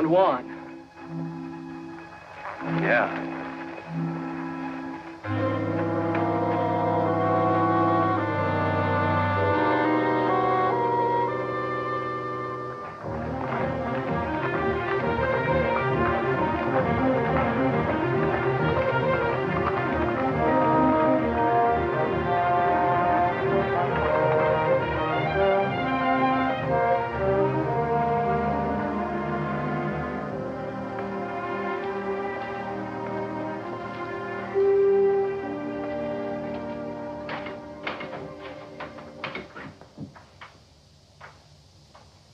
found Juan. Yeah.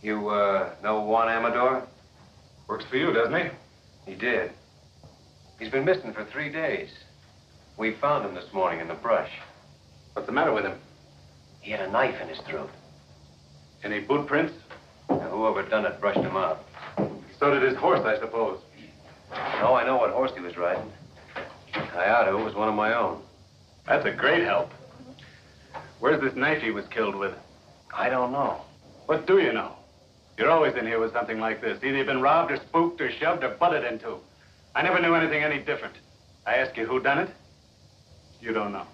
You, know Juan Amador? Works for you, doesn't he? He did. He's been missing for 3 days. We found him this morning in the brush. What's the matter with him? He had a knife in his throat. Any boot prints? Now, whoever done it brushed him out. So did his horse, I suppose. No, I know what horse he was riding. Kayado was one of my own. That's a great help. Where's this knife he was killed with? I don't know. What do you know? You're always in here with something like this. Either you've been robbed or spooked or shoved or butted into. I never knew anything any different. I ask you who done it? You don't know.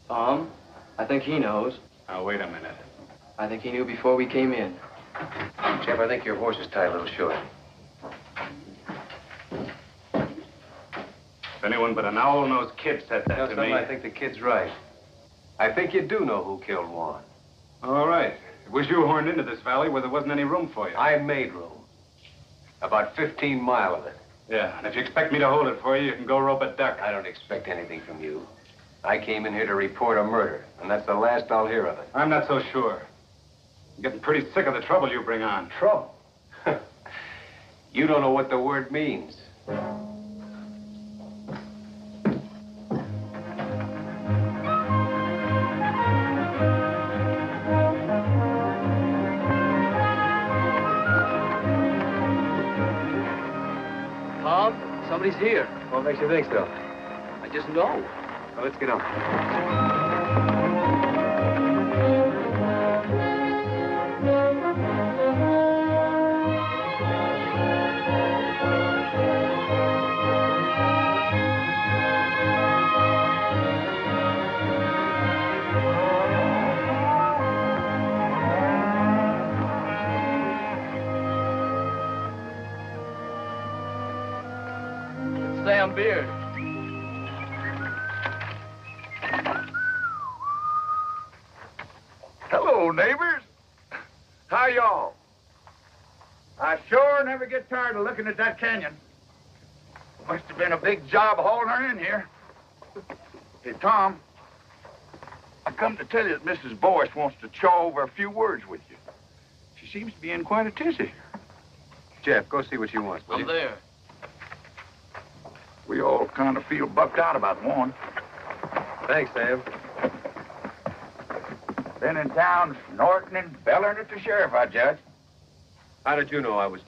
Tom, I think he knows. Now, wait a minute. I think he knew before we came in. Jeff, I think your horse is tied a little short. If anyone but an owl-nosed kid said that to me... I think the kid's right. I think you do know who killed Juan. All right. It was you horned into this valley where there wasn't any room for you. I made room. About 15 mile of it. Yeah, and if you expect me to hold it for you, you can go rope a duck. I don't expect anything from you. I came in here to report a murder, and that's the last I'll hear of it. I'm not so sure. I'm getting pretty sick of the trouble you bring on. Trouble? You don't know what the word means. Somebody's here. What makes you think so? I just know. Well, let's get on. Sam Beard. Hello, neighbors. How y'all? I sure never get tired of looking at that canyon. Must have been a big job hauling her in here. Hey, Tom, I come to tell you that Mrs. Boyce wants to chaw over a few words with you. She seems to be in quite a tizzy. Jeff, go see what she wants, will I'm you? there. We all kind of feel bucked out about Juan. Thanks, Sam. Been in town snorting and bellering at the sheriff, I judge. How did you know I was...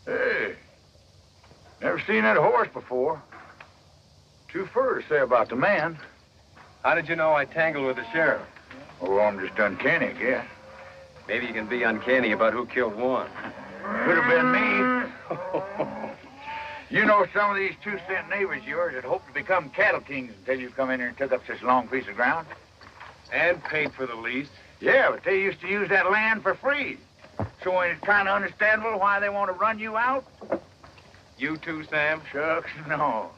Hey, never seen that horse before. Too fur to say about the man. How did you know I tangled with the sheriff? Oh, I'm just uncanny, I guess. Maybe you can be uncanny about who killed Juan. Could have been me. You know some of these 2-cent neighbors of yours that hope to become cattle kings until you come in here and took up such a long piece of ground? And paid for the lease. Yeah, but they used to use that land for free. So ain't it kind of understandable why they want to run you out? You too, Sam? Shucks, no.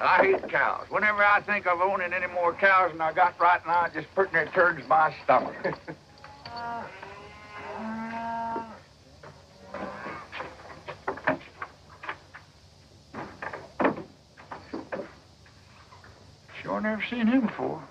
I hate cows. Whenever I think of owning any more cows than I got right now, it just pretty near turns my stomach. Sure never seen him before.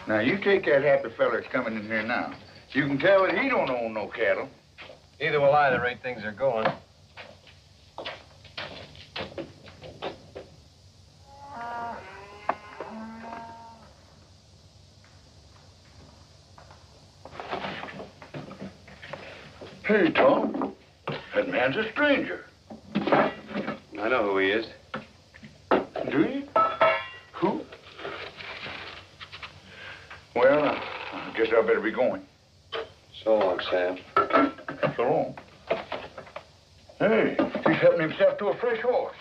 Now, you take that happy fella that's coming in here now. You can tell that he don't own no cattle. Neither will I, the rate things are going. Hey, Tom. That man's a stranger. I know who he is. Do you? Well, I guess I better be going. So long, Sam. So long. Hey, he's helping himself to a fresh horse.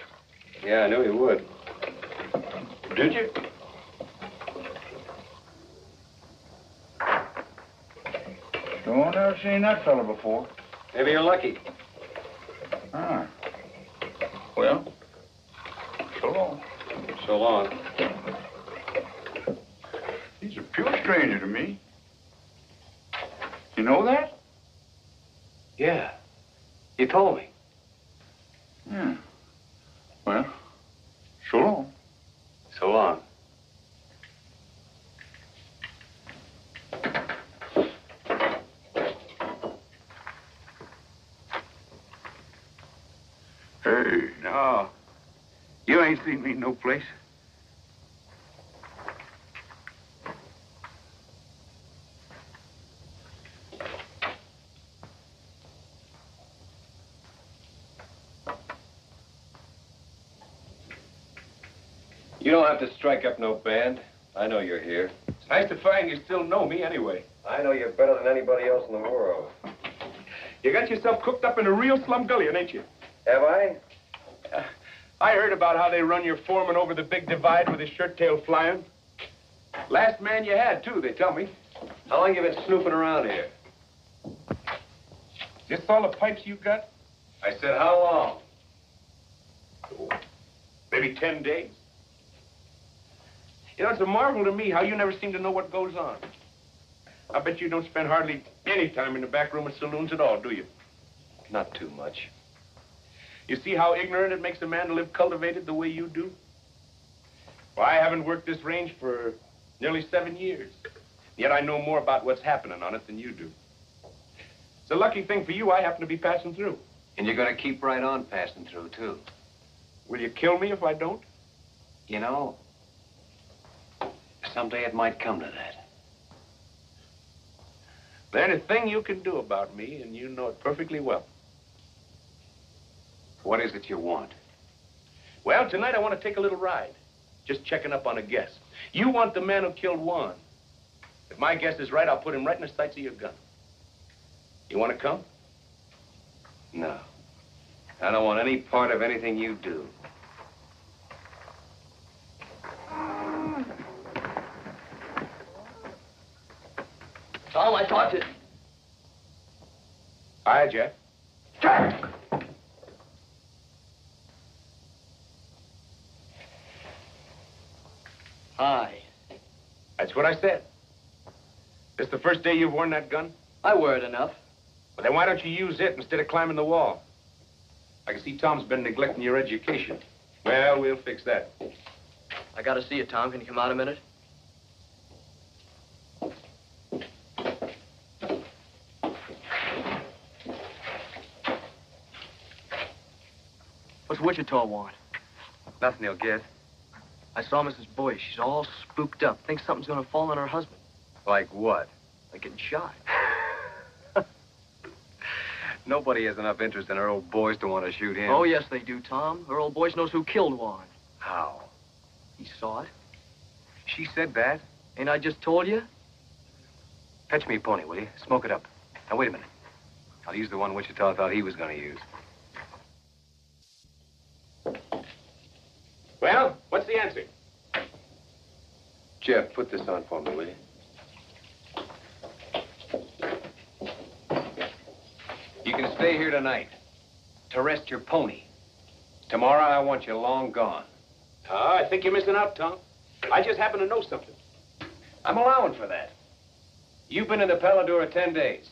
Yeah, I knew he would. Did you? No, I've never seen that fella before. Maybe you're lucky. Ah. Well, so long. So long. He's a pure stranger to me. You know that? Yeah. You told me. Yeah. Well, so long. So long. Hey, no. You ain't seen me no place. You don't have to strike up no band. I know you're here. It's nice to find you still know me anyway. I know you better than anybody else in the world. You got yourself cooked up in a real slumgullion, ain't you? Have I? I heard about how they run your foreman over the big divide with his shirt tail flying. Last man you had, too, they tell me. How long you been snooping around here? This all the pipes you got? I said, how long? Maybe 10 days. You know, it's a marvel to me how you never seem to know what goes on. I bet you don't spend hardly any time in the back room of saloons at all, do you? Not too much. You see how ignorant it makes a man to live cultivated the way you do? Well, I haven't worked this range for nearly 7 years. Yet I know more about what's happening on it than you do. It's a lucky thing for you I happen to be passing through. And you're gonna keep right on passing through, too. Will you kill me if I don't? You know, someday it might come to that. There's a thing you can do about me, and you know it perfectly well. What is it you want? Well, tonight I want to take a little ride. Just checking up on a guess. You want the man who killed Juan. If my guess is right, I'll put him right in the sights of your gun. You want to come? No. I don't want any part of anything you do. Tom, I talked to... Hi, Jeff. Jack! Hi. That's what I said. This the first day you've worn that gun? I wear it enough. Well, then why don't you use it instead of climbing the wall? I can see Tom's been neglecting your education. Well, we'll fix that. I gotta see you, Tom. Can you come out a minute? What's Wichita want? Nothing you'll get. I saw Mrs. Boyce. She's all spooked up. Thinks something's gonna fall on her husband. Like what? Like getting shot. Nobody has enough interest in her old boys to want to shoot him. Oh, yes, they do, Tom. Her old Boyce knows who killed Juan. How? He saw it. She said that? Ain't I just told you? Fetch me a pony, will you? Smoke it up. Now, wait a minute. I'll use the one Wichita thought he was going to use. Well, what's the answer? Jeff, put this on for me, will you? You can stay here tonight to rest your pony. Tomorrow, I want you long gone. Oh, I think you're missing out, Tom. I just happen to know something. I'm allowing for that. You've been in the Paladura 10 days,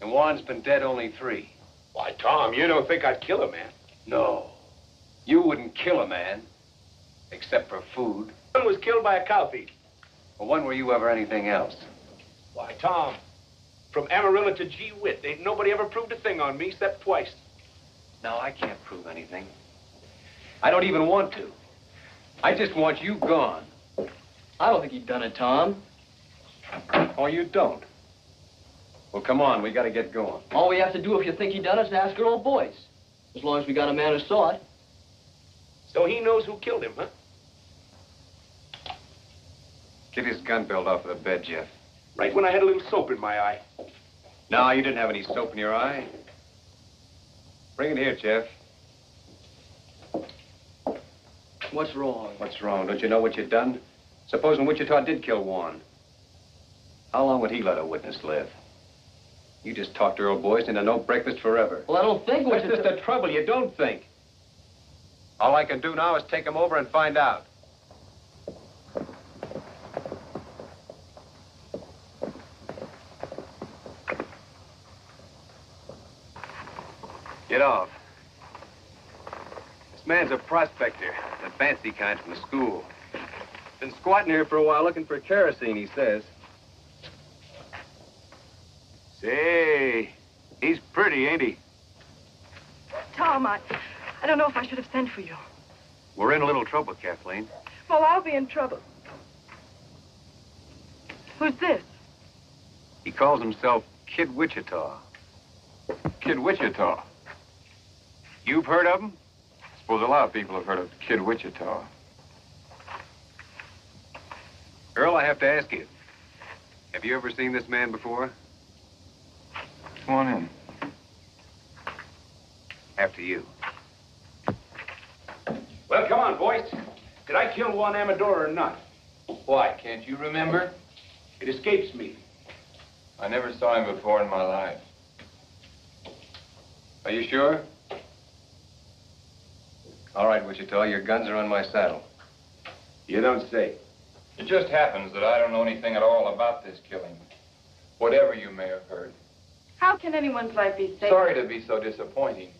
and Juan's been dead only 3. Why, Tom, you don't think I'd kill a man. No. You wouldn't kill a man, except for food. One was killed by a cow thief. Well, when were you ever anything else? Why, Tom, from Amarillo to Gee Whit, ain't nobody ever proved a thing on me except twice. No, I can't prove anything. I don't even want to. I just want you gone. I don't think he'd done it, Tom. Oh, you don't? Well, come on, we gotta get going. All we have to do if you think he done it is ask her old Boyce. As long as we got a man who saw it. So he knows who killed him, huh? Get his gun belt off of the bed, Jeff. Right when I had a little soap in my eye. No, you didn't have any soap in your eye. Bring it here, Jeff. What's wrong? What's wrong? Don't you know what you've done? Supposing Wichita did kill Juan. How long would he let a witness live? You just talked Earl Boyce into no breakfast forever. Well, I don't think That's just the trouble. You don't think. All I can do now is take him over and find out. Get off. This man's a prospector, the fancy kind from the school. Been squatting here for a while looking for kerosene, he says. Say, he's pretty, ain't he? Tom, I don't know if I should have sent for you. We're in a little trouble, Kathleen. Well, I'll be in trouble. Who's this? He calls himself Kid Wichita. Kid Wichita. You've heard of him? I suppose a lot of people have heard of Kid Wichita. Earl, I have to ask you. Have you ever seen this man before? Come on in. After you. Well, come on, boys. Did I kill Juan Amador or not? Why, can't you remember? It escapes me. I never saw him before in my life. Are you sure? All right, Wichita, your guns are on my saddle. You don't say. It just happens that I don't know anything at all about this killing. Whatever you may have heard. How can anyone's life be safe? Sorry to be so disappointing.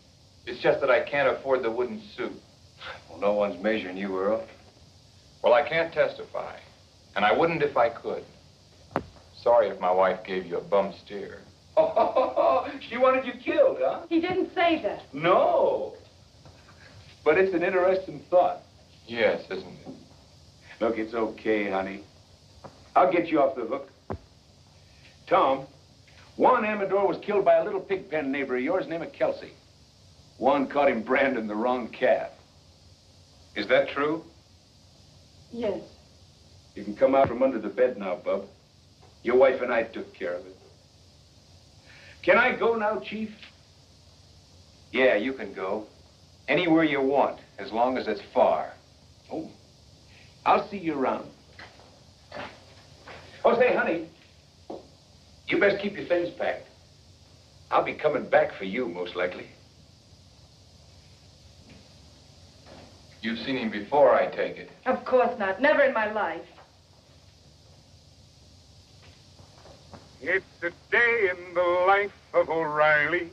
It's just that I can't afford the wooden suit. Well, no one's measuring you, Earl. Well, I can't testify. And I wouldn't if I could. Sorry if my wife gave you a bum steer. Oh, she wanted you killed, huh? He didn't say that. No. But it's an interesting thought. Yes, isn't it? Look, it's okay, honey. I'll get you off the hook. Tom, Juan Amador was killed by a little pig pen neighbor of yours named Kelsey. Juan caught him branding the wrong calf. Is that true? Yes. You can come out from under the bed now, Bub. Your wife and I took care of it. Can I go now, Chief? Yeah, you can go. Anywhere you want, as long as it's far. Oh, I'll see you around. Oh, say, honey, you best keep your things packed. I'll be coming back for you, most likely. You've seen him before, I take it. Of course not. Never in my life. It's a day in the life of O'Reilly.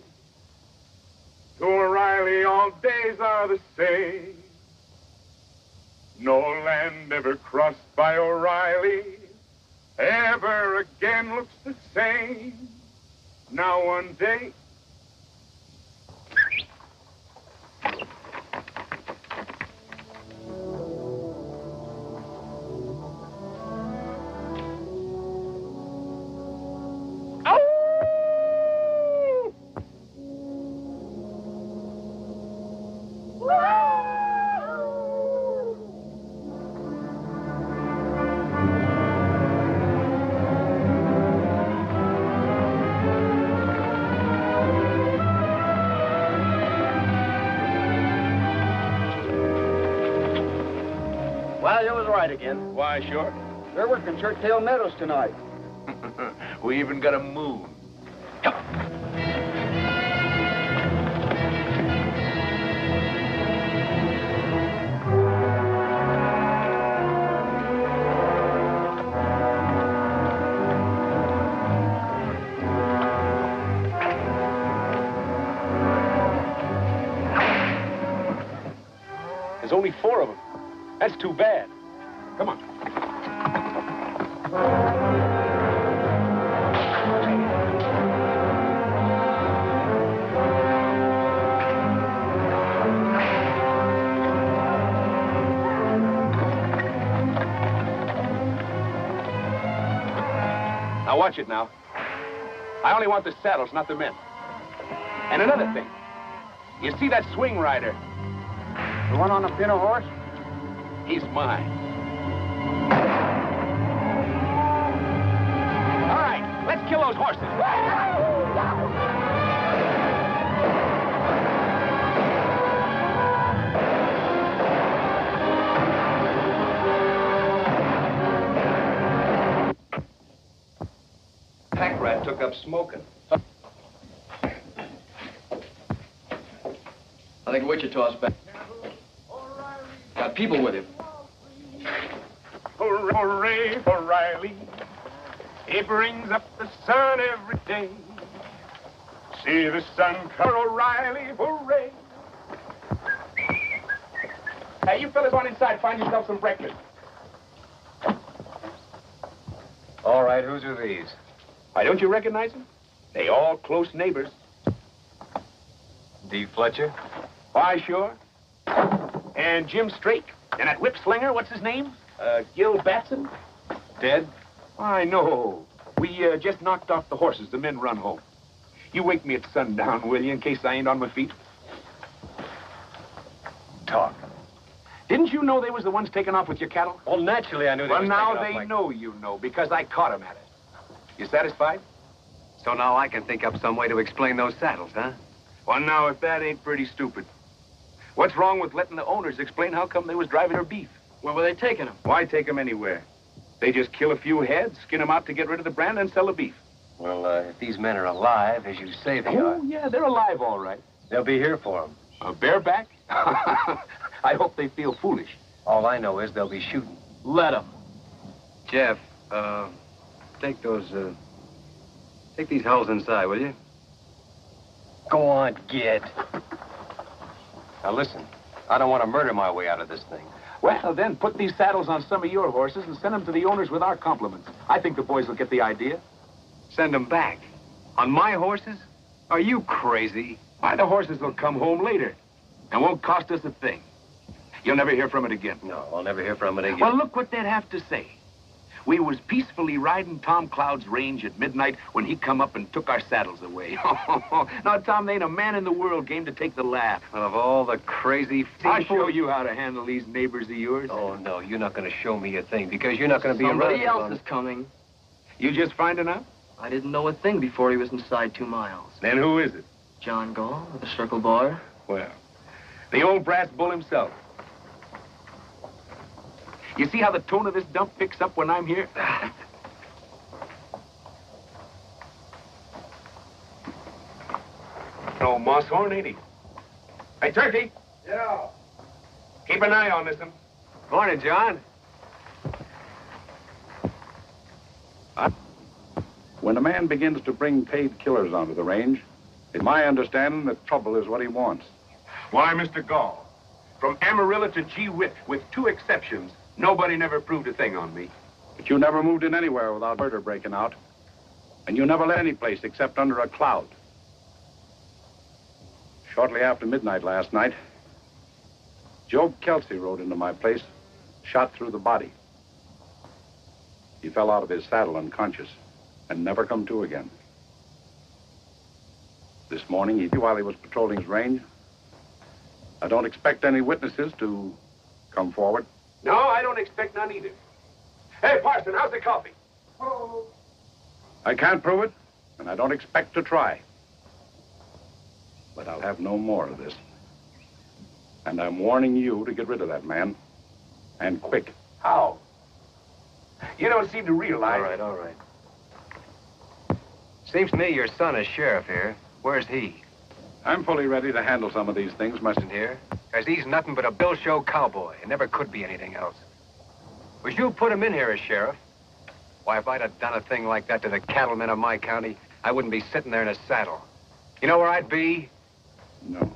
To O'Reilly, all days are the same. No land ever crossed by O'Reilly ever again looks the same. Now one day... Well, you was right again. Why, sure. They're working Churchill Meadows tonight. We even got a moon. There's only 4 of them. That's too bad. Come on. Now watch it now. I only want the saddles, not the men. And another thing. You see that swing rider? The one on the pinto horse? He's mine. pack rat took up smoking. I think Wichita's back. Got people with him. Hooray for Riley. He brings up the sun every day. See the sun come, O'Reilly, hooray. Hey, you fellas on inside, find yourself some breakfast. All right, whose are these? Why, don't you recognize them? They all close neighbors. D. Fletcher? Why, sure. And Jim Strake. And that whip slinger, what's his name? Gil Batson? Dead? I know. We just knocked off the horses. The men run home. You wake me at sundown, will you, in case I ain't on my feet? Talk. Didn't you know they was the ones taking off with your cattle? Well, naturally, I knew they Well, was now taking off they like- know you know, because I caught them at it. You satisfied? So now I can think up some way to explain those saddles, huh? Well, now, if that ain't pretty stupid. What's wrong with letting the owners explain how come they was driving their beef? Where were they taking him? Why take them anywhere? They just kill a few heads, skin them out to get rid of the brand, and sell the beef. Well, if these men are alive, as you say they are, Oh, yeah, they're alive, all right. they'll be here for them. Bareback? I hope they feel foolish. All I know is they'll be shooting. Let him. Jeff, take these hulls inside, will you? Go on, get. Now listen, I don't want to murder my way out of this thing. Well, then put these saddles on some of your horses and send them to the owners with our compliments. I think the boys will get the idea. Send them back. On my horses? Are you crazy? Why, the horses will come home later and won't cost us a thing. You'll never hear from it again. No, I'll never hear from it again. Well, look what they'd have to say. We was peacefully riding Tom Cloud's range at midnight when he come up and took our saddles away. Now, Tom, there ain't a man in the world game to take the laugh. Well, of all the crazy... I'll show you how to handle these neighbors of yours. Oh, no, you're not going to show me a thing because you're not going to be Somebody around. else is coming. You just finding out? I didn't know a thing before he was inside 2 miles. Then who is it? John Gall with the Circle Bar. Well, the old brass bull himself. You see how the tone of this dump picks up when I'm here? No moss horn, ain't he? Hey, Turkey. Yeah. Keep an eye on this one. Morning, John. When a man begins to bring paid killers onto the range, in my understanding, that trouble is what he wants. Why, Mr. Gall, from Amarillo to Gee Whip, with 2 exceptions, nobody never proved a thing on me. But you never moved in anywhere without murder breaking out. And you never left any place except under a cloud. Shortly after midnight last night, Joe Kelsey rode into my place, shot through the body. He fell out of his saddle unconscious and never come to again. This morning, while he was patrolling his range, I don't expect any witnesses to come forward. No, I don't expect none either. Hey, Parson, how's the coffee? I can't prove it, and I don't expect to try. But I'll have no more of this. And I'm warning you to get rid of that man. And quick. How? You don't seem to realize... All right. Seems to me your son is sheriff here. Where's he? I'm fully ready to handle some of these things, Isn't here? Because he's nothing but a bill show cowboy. And never could be anything else. Was you put him in here as sheriff? Why, if I'd have done a thing like that to the cattlemen of my county, I wouldn't be sitting there in a saddle. You know where I'd be? No.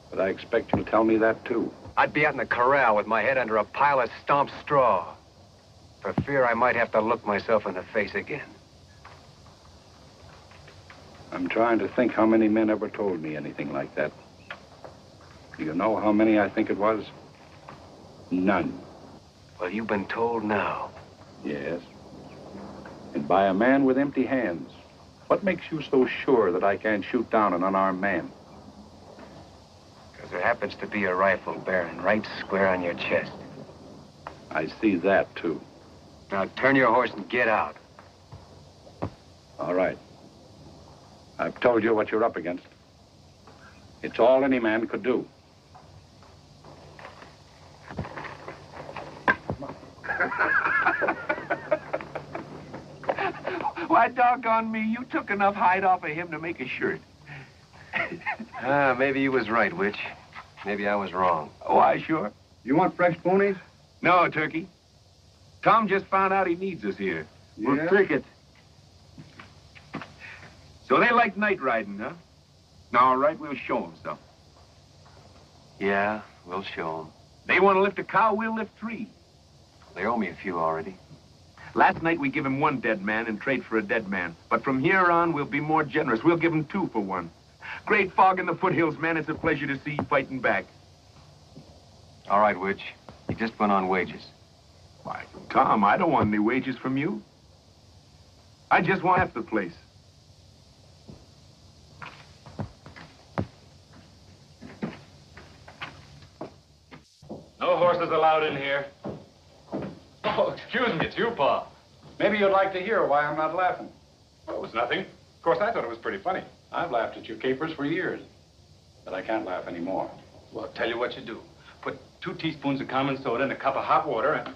But I expect you to tell me that, too. I'd be out in the corral with my head under a pile of stomped straw. For fear I might have to look myself in the face again. I'm trying to think how many men ever told me anything like that. Do you know how many I think it was? None. Well, you've been told now. Yes. And by a man with empty hands. What makes you so sure that I can't shoot down an unarmed man? Because there happens to be a rifle bearing right square on your chest. I see that, too. Now turn your horse and get out. All right. I've told you what you're up against. It's all any man could do. Why, doggone me, you took enough hide off of him to make a shirt. Maybe you was right, Witch. Maybe I was wrong. Why, sure. You want fresh ponies? No, Turkey. Tom just found out he needs us here. We'll take it. So they like night riding, huh? All right, we'll show them some. Yeah, we'll show them. They want to lift a cow, we'll lift 3. They owe me a few already. Last night we give him 1 dead man and trade for a dead man. But from here on, we'll be more generous. We'll give him 2 for 1. Great fog in the foothills, man. It's a pleasure to see you fighting back. All right, Witch. You just went on wages. Why, Tom, I don't want any wages from you. I just want half the place. No horses allowed in here. Oh, excuse me, it's you, Pa. Maybe you'd like to hear why I'm not laughing. Well, it was nothing. Of course, I thought it was pretty funny. I've laughed at you capers for years, but I can't laugh anymore. Well, I'll tell you what you do. Put 2 teaspoons of common soda in a cup of hot water and...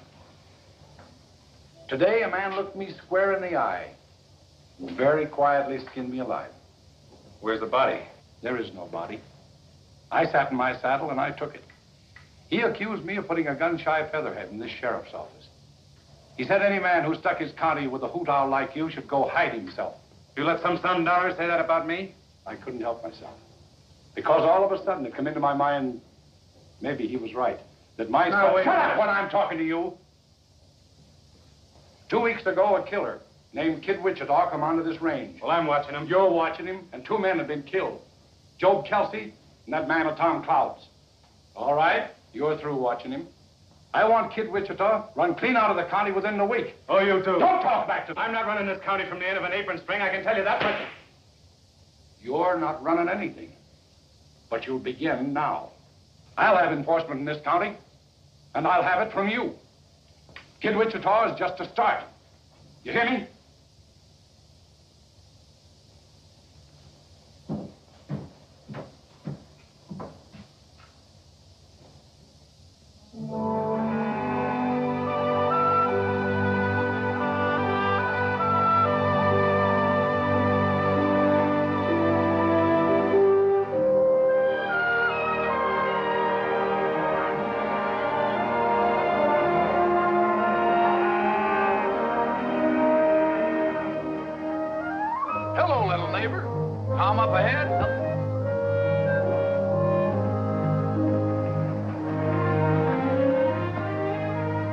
Today, a man looked me square in the eye and very quietly skinned me alive. Where's the body? There is no body. I sat in my saddle and I took it. He accused me of putting a gun-shy featherhead in this sheriff's office. He said any man who stuck his county with a hoot owl like you should go hide himself. You let some Sundowners say that about me? I couldn't help myself. Because all of a sudden it came into my mind, maybe he was right, that my son... Shut up when I'm talking to you! 2 weeks ago, a killer named Kid Wichita come onto this range. Well, I'm watching him. You're watching him, and 2 men have been killed. Job Kelsey and that man of Tom Cloud's. All right, you're through watching him. I want Kid Wichita run clean out of the county within a week. Oh, you too. Don't talk back to me. I'm not running this county from the end of an apron string, I can tell you that much. You're not running anything, but you'll begin now. I'll have enforcement in this county, and I'll have it from you. Kid Wichita is just a start. You hear me? Hello, little neighbor. Tom up ahead?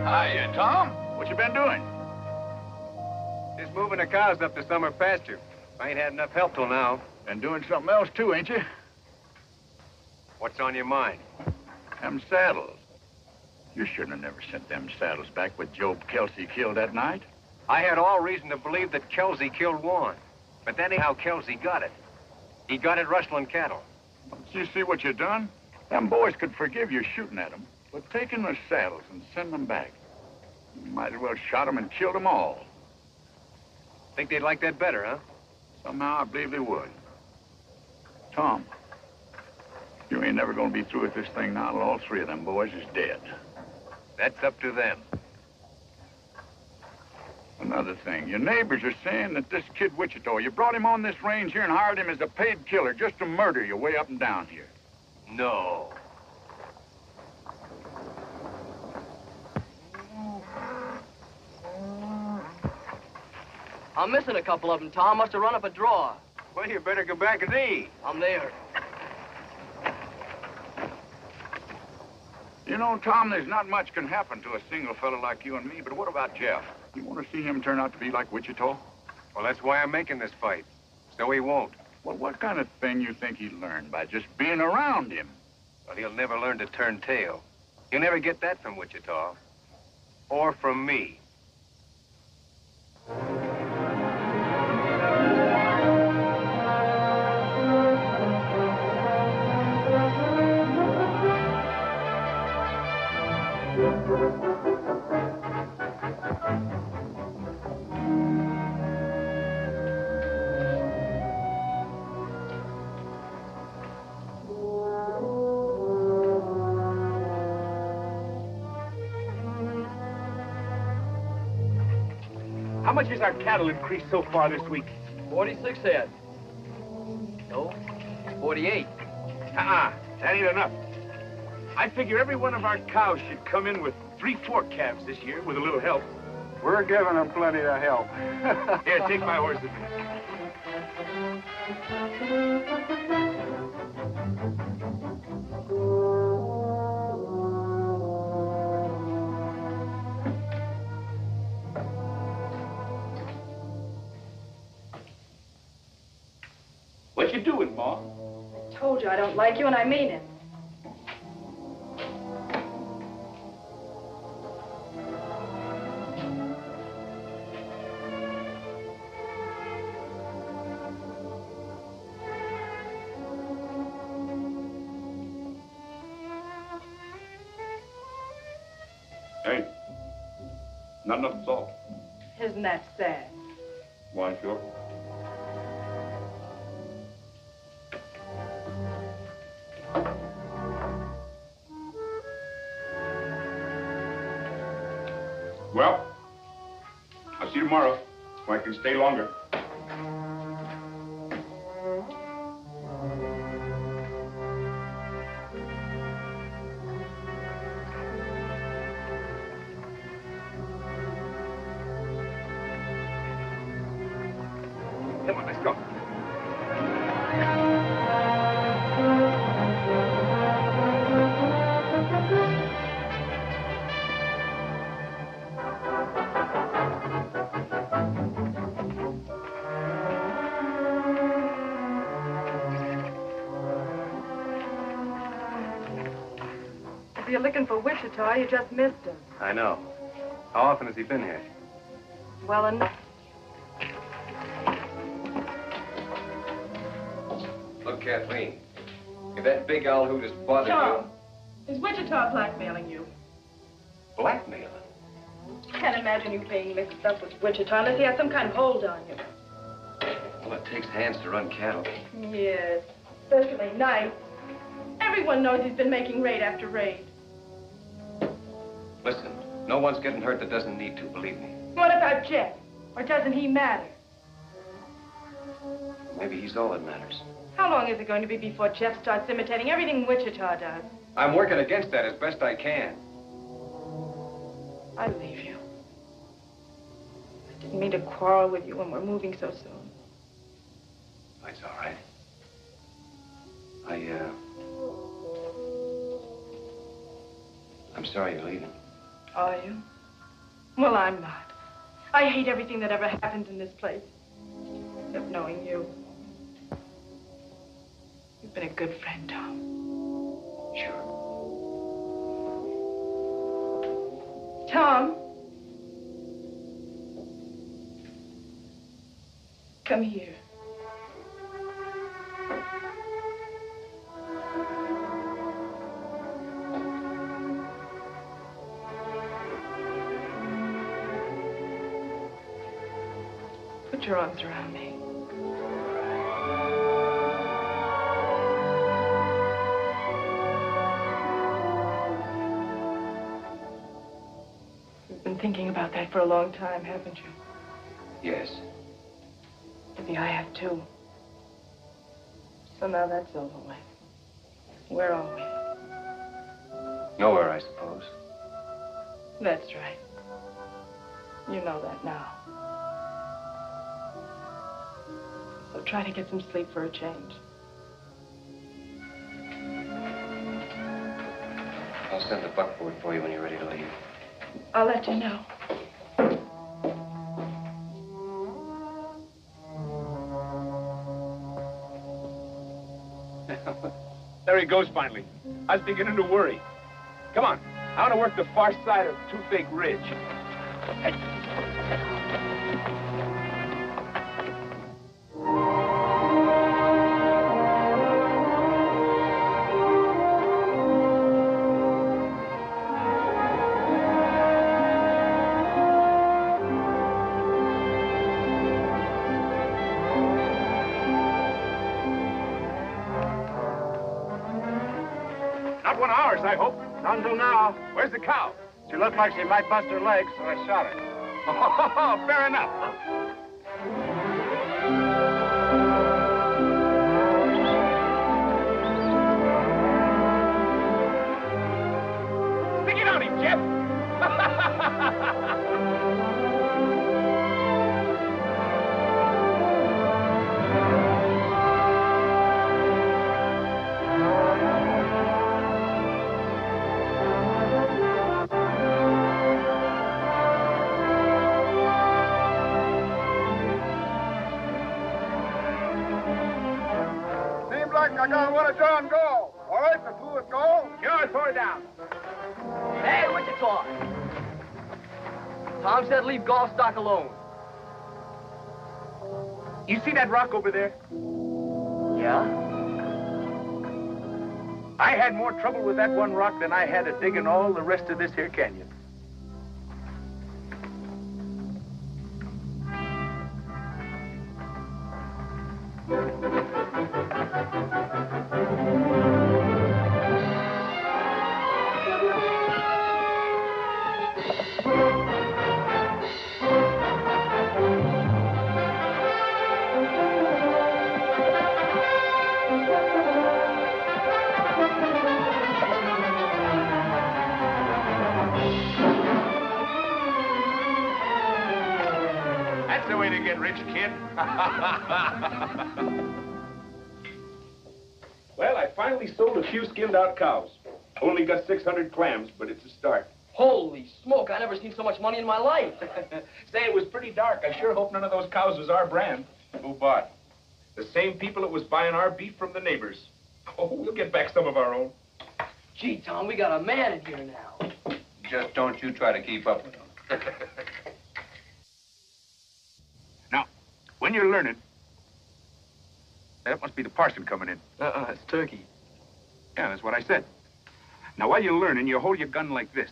Hiya, Tom. What you been doing? Just moving the cows up to summer pasture. I ain't had enough help till now. Been doing something else, too, ain't you? What's on your mind? Them saddles. You shouldn't have never sent them saddles back with Job Kelsey killed that night. I had all reason to believe that Kelsey killed Warren. But then anyhow, Kelsey got it. He got it rustling cattle. Don't you see what you done? Them boys could forgive you shooting at them, but taking their saddles and sending them back. You might as well shot them and killed them all. Think they'd like that better, huh? Somehow I believe they would. Tom, you ain't never gonna be through with this thing now till all 3 of them boys is dead. That's up to them. Another thing, your neighbors are saying that this Kid Wichita, you brought him on this range here and hired him as a paid killer just to murder you way up and down here. No. I'm missing a couple of them, Tom. Must have run up a draw. Well, you better go back and eat. I'm there. You know, Tom, there's not much can happen to a single fellow like you and me, but what about Jeff? You want to see him turn out to be like Wichita? Well, that's why I'm making this fight. So he won't. Well, what kind of thing you think he'd learn by just being around him? Well, he'll never learn to turn tail. You'll never get that from Wichita. Or from me. How much has our cattle increased so far this week? 46 head. No, 48. That ain't enough. I figure every one of our cows should come in with 3-4 calves this year with a little help. We're giving them plenty of help. Here, take my horses. What you doing, Ma? I told you I don't like you, and I mean it. Hey, not enough salt. Isn't that sad? Why, sure. Well, I'll see you tomorrow, or I can stay longer. Come on, let's go. If you're looking for Wichita, you just missed him. I know. How often has he been here? Well enough. Look, Kathleen, if that big owl hoot has bothered Tom, is Wichita blackmailing you? you... Blackmailing? Can't imagine you being mixed up with Wichita unless he has some kind of hold on you. Well, it takes hands to run cattle. Yes, especially nights. Everyone knows he's been making raid after raid. Listen, no one's getting hurt that doesn't need to, believe me. What about Jeff? Or doesn't he matter? Maybe he's all that matters. How long is it going to be before Jeff starts imitating everything Wichita does? I'm working against that as best I can. I leave you. I didn't mean to quarrel with you when we're moving so soon. That's all right. I'm sorry you're leaving. Are you? Well, I'm not. I hate everything that ever happened in this place. Except knowing you. You've been a good friend, Tom. Sure. Tom. Come here. Put your arms around me. You've been thinking about that for a long time, haven't you? Yes. Maybe I have too. So now that's over with. Where are we? Nowhere, I suppose. That's right. You know that now. So try to get some sleep for a change. I'll send the buckboard for you when you're ready to leave. I'll let you know. There he goes finally. I was beginning to worry. Come on. I want to work the far side of Toothache Ridge. Hey. Not one of ours, I hope. Not until now. Where's the cow? She looked like she might bust her legs, so I shot her. Fair enough. Stick it on him, Jeff. Seems like I got one of John Gall. All right, Miss Lewis Gall. Sure, throw it down. Hey, Wichita! Tom said leave golf stock alone. You see that rock over there? Yeah? I had more trouble with that one rock than I had at digging all the rest of this here canyon. That's the way to get rich, kid. Well, I finally sold a few skinned-out cows. Only got 600 clams, but it's a start. Holy smoke, I never seen so much money in my life. Say, it was pretty dark. I sure hope none of those cows was our brand. Who bought? The same people that was buying our beef from the neighbors. Oh, we'll get back some of our own. Gee, Tom, we got a man in here now. Just don't you try to keep up with them. Now, when you're learning, that must be the parson coming in. It's Turkey. Yeah, that's what I said. Now, while you're learning, you hold your gun like this.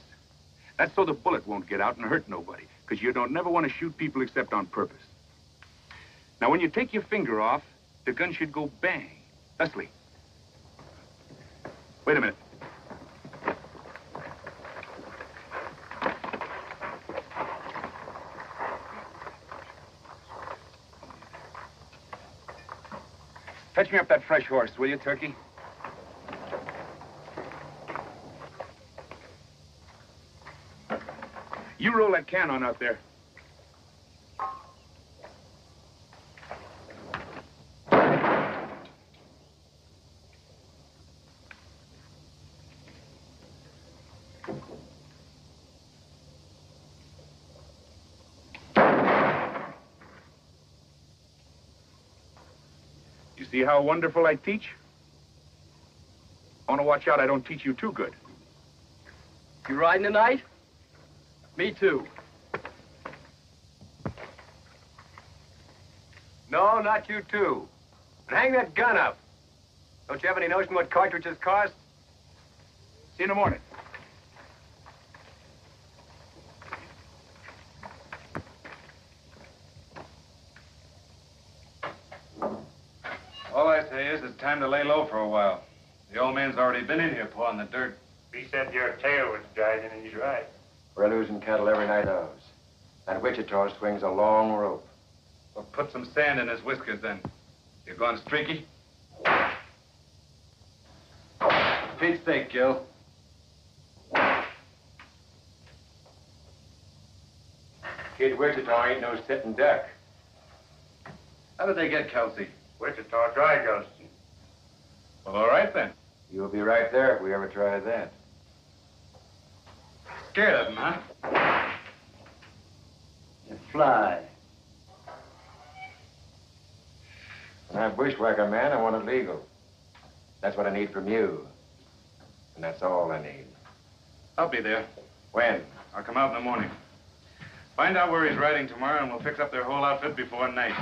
That's so the bullet won't get out and hurt nobody, because you don't never want to shoot people except on purpose. Now, when you take your finger off, the gun should go bang, thusly. Wait a minute. Fetch me up that fresh horse, will you, Turkey? You roll that can on out there. You see how wonderful I teach? I want to watch out I don't teach you too good. You riding tonight? Me too. No, not you too. And hang that gun up. Don't you have any notion what cartridges cost? See you in the morning. All I say is it's time to lay low for a while. The old man's already been in here pawing the dirt. He said your tail was dragging, and he's right. We're losing cattle every night of us. And Wichita swings a long rope. Well, put some sand in his whiskers, then. You going streaky? Pete's sake, Gil. Kid Wichita ain't no sitting duck. How did they get Kelsey? Wichita dry ghosting. Well, all right, then. You'll be right there if we ever try that. Scared of him, huh? You fly. When I bushwhack a man, I want it legal. That's what I need from you. And that's all I need. I'll be there. When? I'll come out in the morning. Find out where he's riding tomorrow, and we'll fix up their whole outfit before night.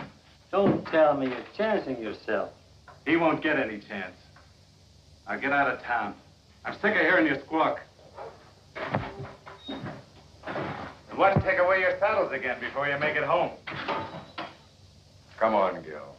Don't tell me you're chancing yourself. He won't get any chance. I'll get out of town. I'm sick of hearing you squawk. And watch take away your saddles again before you make it home. Come on, Gil.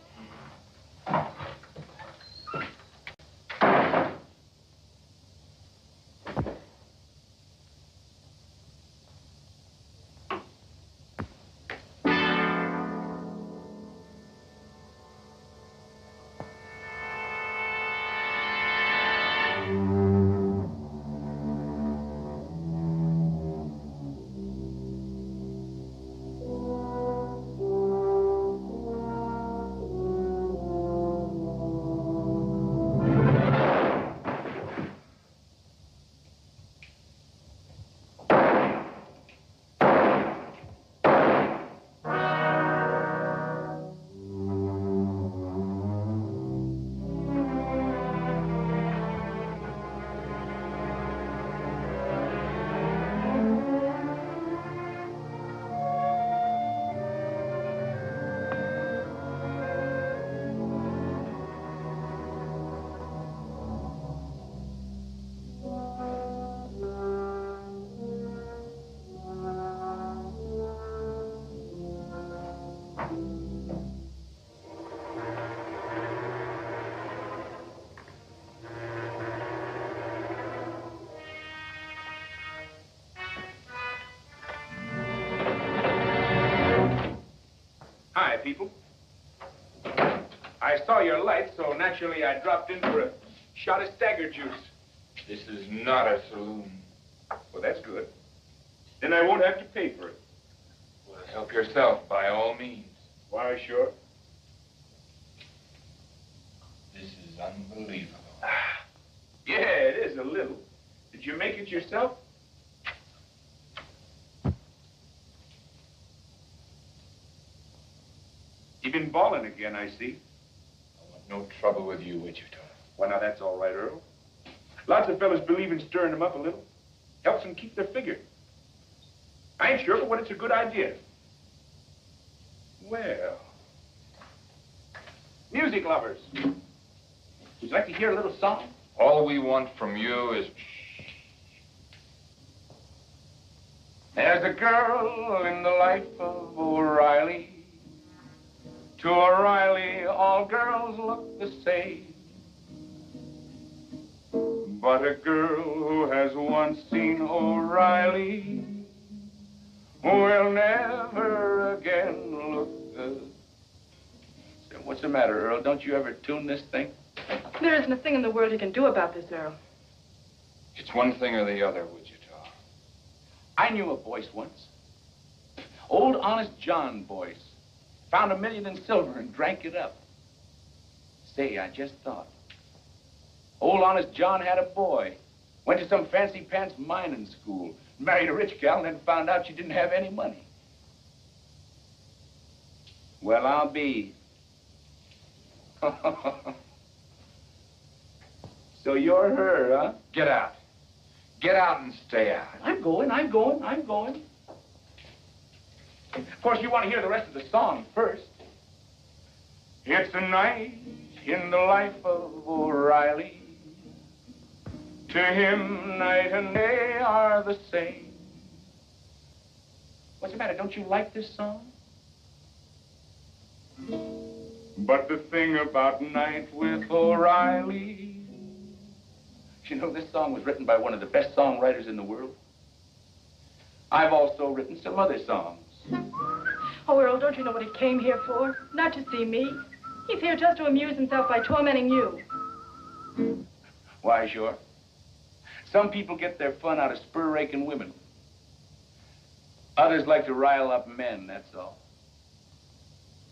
Hi, people. I saw your light, so naturally I dropped in for a shot of stagger juice. This is not a saloon. Well, that's good. Then I won't have to pay for it. Well, help yourself, by all means. Why, sure. This is unbelievable. Yeah, it is a little. Did you make it yourself? You've been balling again, I see. I want no trouble with you, Wichita. Well, now, that's all right, Earl. Lots of fellas believe in stirring them up a little. Helps them keep their figure. I ain't sure, but when it's a good idea. Well, music lovers. Would you like to hear a little song? All we want from you is... There's a girl in the life of O'Reilly. To O'Reilly, all girls look the same. But a girl who has once seen O'Reilly will never again look the... So what's the matter, Earl? Don't you ever tune this thing? There isn't a thing in the world you can do about this, Earl. It's one thing or the other, Wichita. I knew a voice once. Old Honest John voice. Found $1 million in silver and drank it up. Say, I just thought. Old Honest John had a boy. Went to some fancy pants mining school. Married a rich gal and then found out she didn't have any money. Well, I'll be. So you're her, huh? Get out. Get out and stay out. I'm going. Of course, you want to hear the rest of the song first. It's a night in the life of O'Reilly. To him, night and day are the same. What's the matter? Don't you like this song? But the thing about Night with O'Reilly, you know, this song was written by one of the best songwriters in the world. I've also written some other songs. Oh, Earl, don't you know what he came here for? Not to see me. He's here just to amuse himself by tormenting you. Why, sure. Some people get their fun out of spur-raking women. Others like to rile up men, that's all.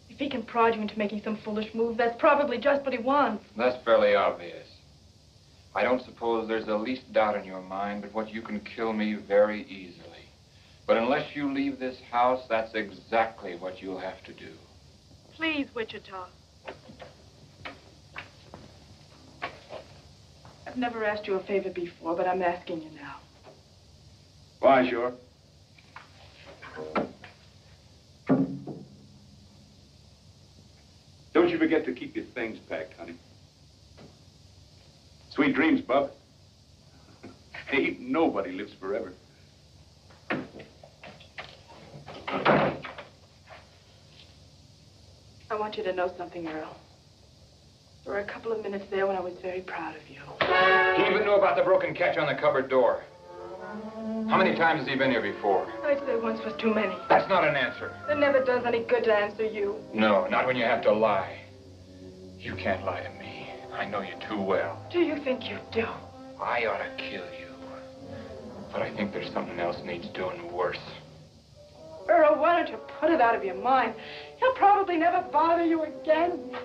If he can prod you into making some foolish move, that's probably just what he wants. That's fairly obvious. I don't suppose there's the least doubt in your mind but what you can kill me very easily. But unless you leave this house, that's exactly what you'll have to do. Please, Wichita. I've never asked you a favor before, but I'm asking you now. Why, sure. Don't you forget to keep your things packed, honey. Sweet dreams, Bub. Ain't nobody lives forever. I want you to know something, Earl. There were a couple of minutes there when I was very proud of you. He even knew about the broken catch on the cupboard door. How many times has he been here before? I'd say once was too many. That's not an answer. It never does any good to answer you. No, not when you have to lie. You can't lie to me. I know you too well. Do you think you do? I ought to kill you. But I think there's something else needs doing worse. Earl, why don't you put it out of your mind? He'll probably never bother you again.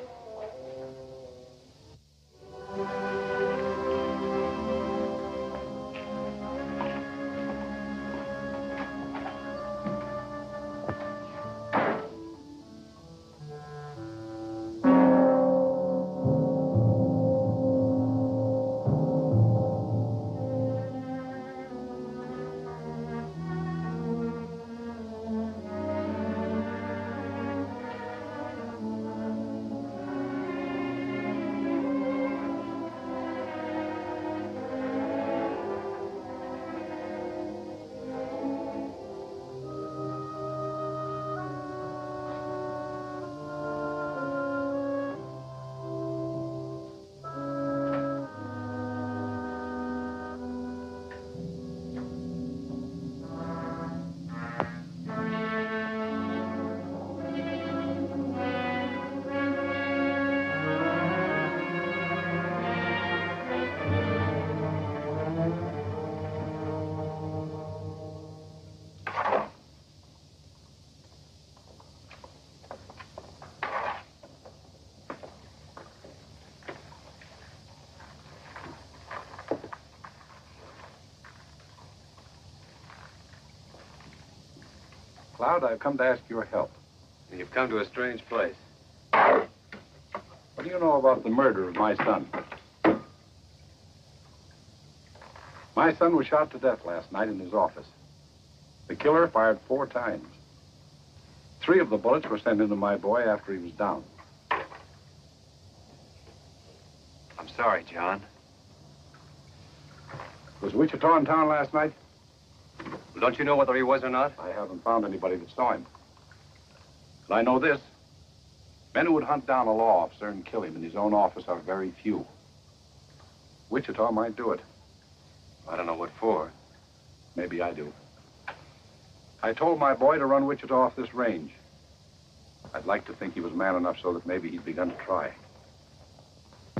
Cloud, I've come to ask your help. You've come to a strange place. What do you know about the murder of my son? My son was shot to death last night in his office. The killer fired 4 times. 3 of the bullets were sent into my boy after he was down. I'm sorry, John. Was Wichita in town last night? Well, don't you know whether he was or not? I haven't found anybody that saw him. But I know this. Men who would hunt down a law officer and kill him in his own office are very few. Wichita might do it. I don't know what for. Maybe I do. I told my boy to run Wichita off this range. I'd like to think he was man enough so that maybe he'd begun to try.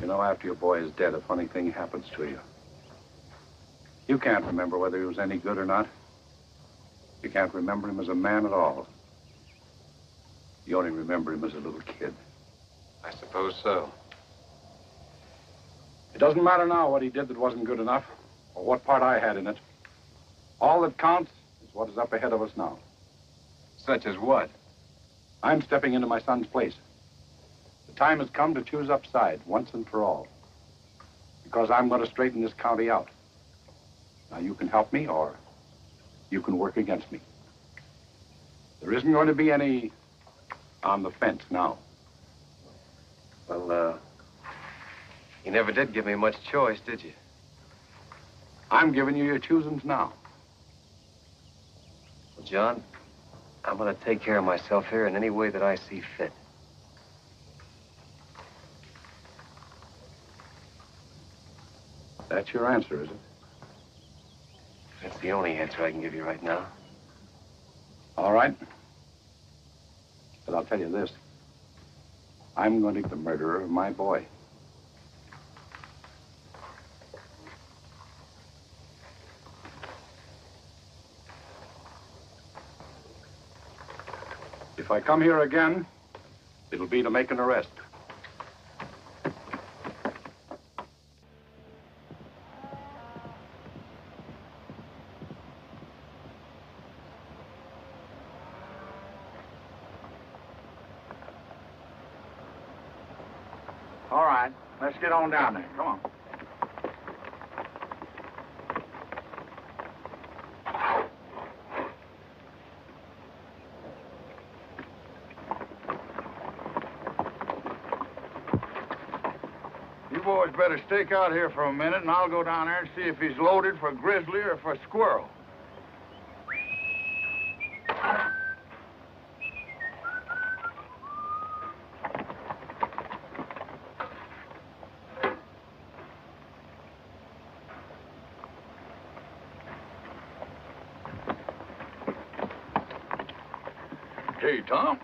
You know, after your boy is dead, a funny thing happens to you. You can't remember whether he was any good or not. You can't remember him as a man at all. You only remember him as a little kid. I suppose so. It doesn't matter now what he did that wasn't good enough, or what part I had in it. All that counts is what is up ahead of us now. Such as what? I'm stepping into my son's place. The time has come to choose upside once and for all. Because I'm going to straighten this county out. Now, you can help me, or you can work against me. There isn't going to be any on the fence now. Well, you never did give me much choice, did you? I'm giving you your choosings now. Well, John, I'm going to take care of myself here in any way that I see fit. That's your answer, is it? That's the only answer I can give you right now. All right. But I'll tell you this. I'm going to be the murderer of my boy. If I come here again, it'll be to make an arrest. All right, let's get on down there. Come on. You boys better stake out here for a minute, and I'll go down there and see if he's loaded for grizzly or for squirrel. Hey, Tom.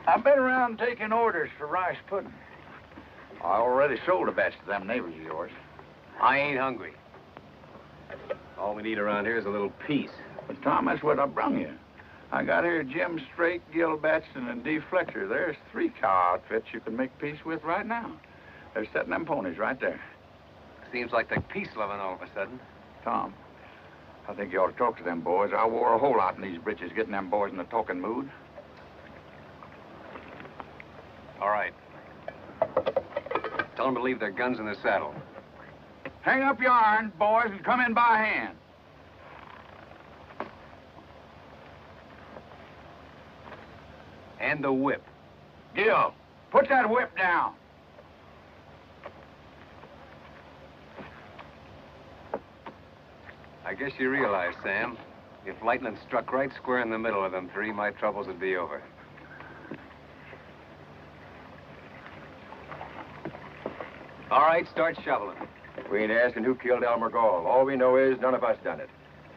I've been around taking orders for rice pudding. I already sold a batch to them neighbors of yours. I ain't hungry. All we need around here is a little peace. But, Tom, that's what I brung you. I got here Jim Strake, Gil Batson, and Dee Fletcher. There's 3 cow outfits you can make peace with right now. They're setting them ponies right there. Seems like they're peace-loving all of a sudden. Tom, I think you ought to talk to them boys. I wore a whole lot in these britches getting them boys in a talking mood. All right. Tell them to leave their guns in the saddle. Hang up your irons, boys, and come in by hand. And the whip. Gil, put that whip down. I guess you realize, Sam, if lightning struck right square in the middle of them 3, my troubles would be over. All right, start shoveling. We ain't asking who killed Elmer Gall. All we know is none of us done it.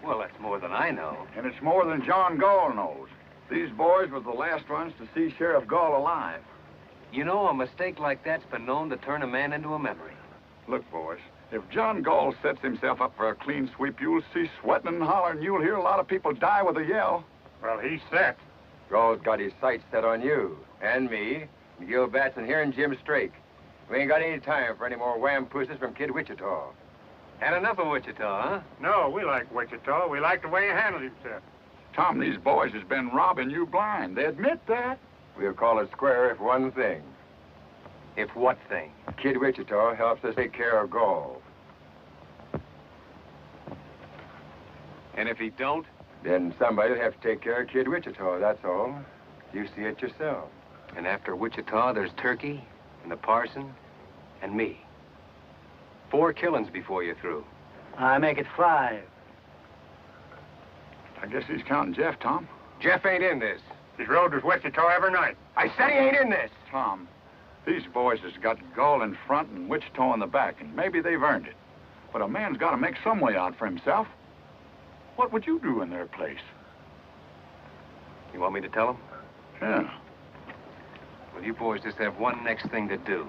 Well, that's more than I know. And it's more than John Gall knows. These boys were the last ones to see Sheriff Gall alive. You know, a mistake like that's been known to turn a man into a memory. Look, boys, if John Gall sets himself up for a clean sweep, you'll see sweating and hollering. You'll hear a lot of people die with a yell. Well, he's set. Gall's got his sights set on you, and me, and Gil Batson here, and Jim Strake. We ain't got any time for any more wham-pooses from Kid Wichita. Had enough of Wichita, huh? No, we like Wichita. We like the way he handled himself. Tom, these boys has been robbing you blind. They admit that. We'll call it square if one thing. If what thing? Kid Wichita helps us take care of Gall. And if he don't? Then somebody will have to take care of Kid Wichita, that's all. You see it yourself. And after Wichita, there's Turkey, and the parson, and me. 4 killings before you're through. I make it 5. I guess he's counting Jeff, Tom. Jeff ain't in this. He's rode with Wichita every night. I said he ain't in this. Tom, these boys has got Gall in front and Wichita in the back, and maybe they've earned it. But a man's got to make some way out for himself. What would you do in their place? You want me to tell him? Yeah. Well, you boys just have one next thing to do.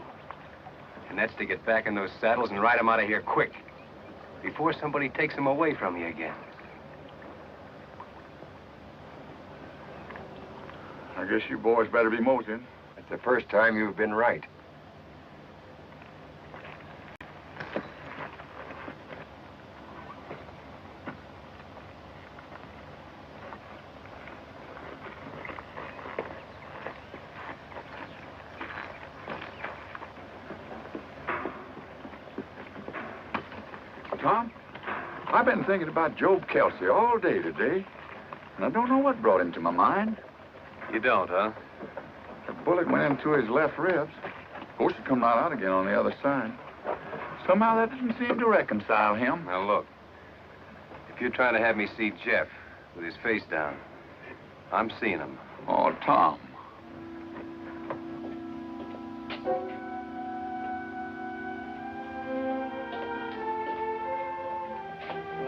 And that's to get back in those saddles and ride them out of here quick. Before somebody takes them away from you again. I guess you boys better be moseying. It's the first time you've been right. Tom, I've been thinking about Job Kelsey all day today, and I don't know what brought him to my mind. You don't, huh? The bullet went into his left ribs. Of course, it come right out again on the other side. Somehow that doesn't seem to reconcile him. Now, look. If you're trying to have me see Jeff with his face down, I'm seeing him. Oh, Tom.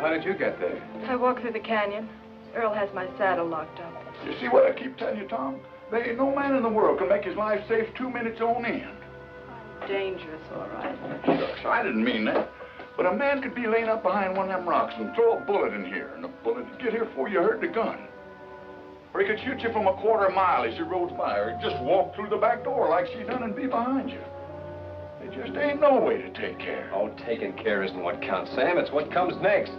How did you get there? I walked through the canyon. Earl has my saddle locked up. You see what I keep telling you, Tom? There ain't no man in the world can make his life safe 2 minutes on end. I'm dangerous, all right. Shucks, I didn't mean that. But a man could be laying up behind one of them rocks and throw a bullet in here, and the bullet would get here before you heard the gun. Or he could shoot you from a quarter-mile as you rode by, or he'd just walk through the back door like she done and be behind you. There just ain't no way to take care. Oh, taking care isn't what counts, Sam. It's what comes next.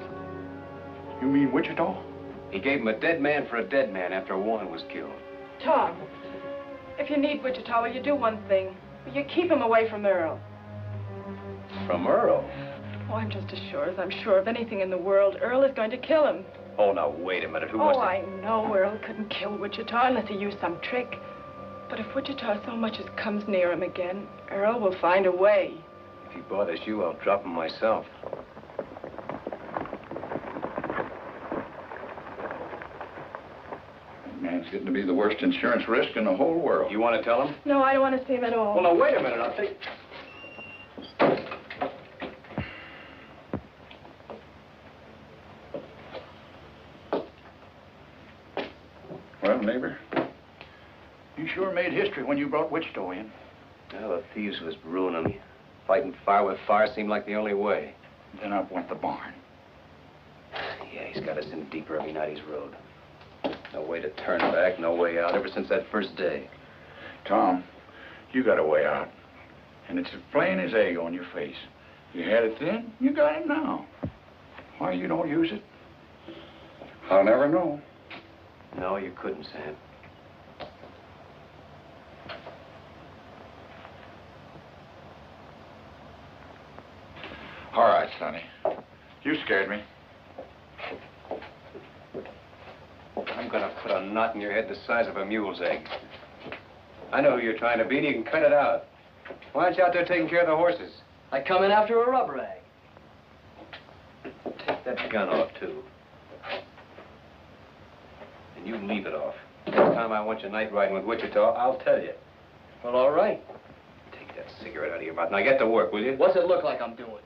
You mean Wichita? He gave him a dead man for a dead man after Warren was killed. Tom, if you need Wichita, will you do one thing? Will you keep him away from Earl? From Earl? Oh, I'm just as sure as I'm sure of anything in the world. Earl is going to kill him. Oh, now, wait a minute. Who Oh, wants to... I know Earl couldn't kill Wichita unless he used some trick. But if Wichita so much as comes near him again, Earl will find a way. If he bothers you, I'll drop him myself. Man's getting to be the worst insurance risk in the whole world. You want to tell him? No, I don't want to see him at all. Well, now, wait a minute. I'll take... Well, neighbor, you sure made history when you brought Wichita in. Well, the thieves was ruining me. Fighting fire with fire seemed like the only way. Then I want the barn. Yeah, he's got us in deeper every night he's rode. No way to turn back, no way out, ever since that first day. Tom, you got a way out. And it's as plain as egg on your face. You had it then, you got it now. Why you don't use it? I'll never know. No, you couldn't, Sam. All right, Sonny. You scared me. I'm gonna put a knot in your head the size of a mule's egg. I know who you're trying to be, and you can cut it out. Why aren't you out there taking care of the horses? I come in after a rubber rag. Take that gun off, too. And you leave it off. Next time I want you night riding with Wichita, I'll tell you. Well, all right. Take that cigarette out of your mouth. Now get to work, will you? What's it look like I'm doing?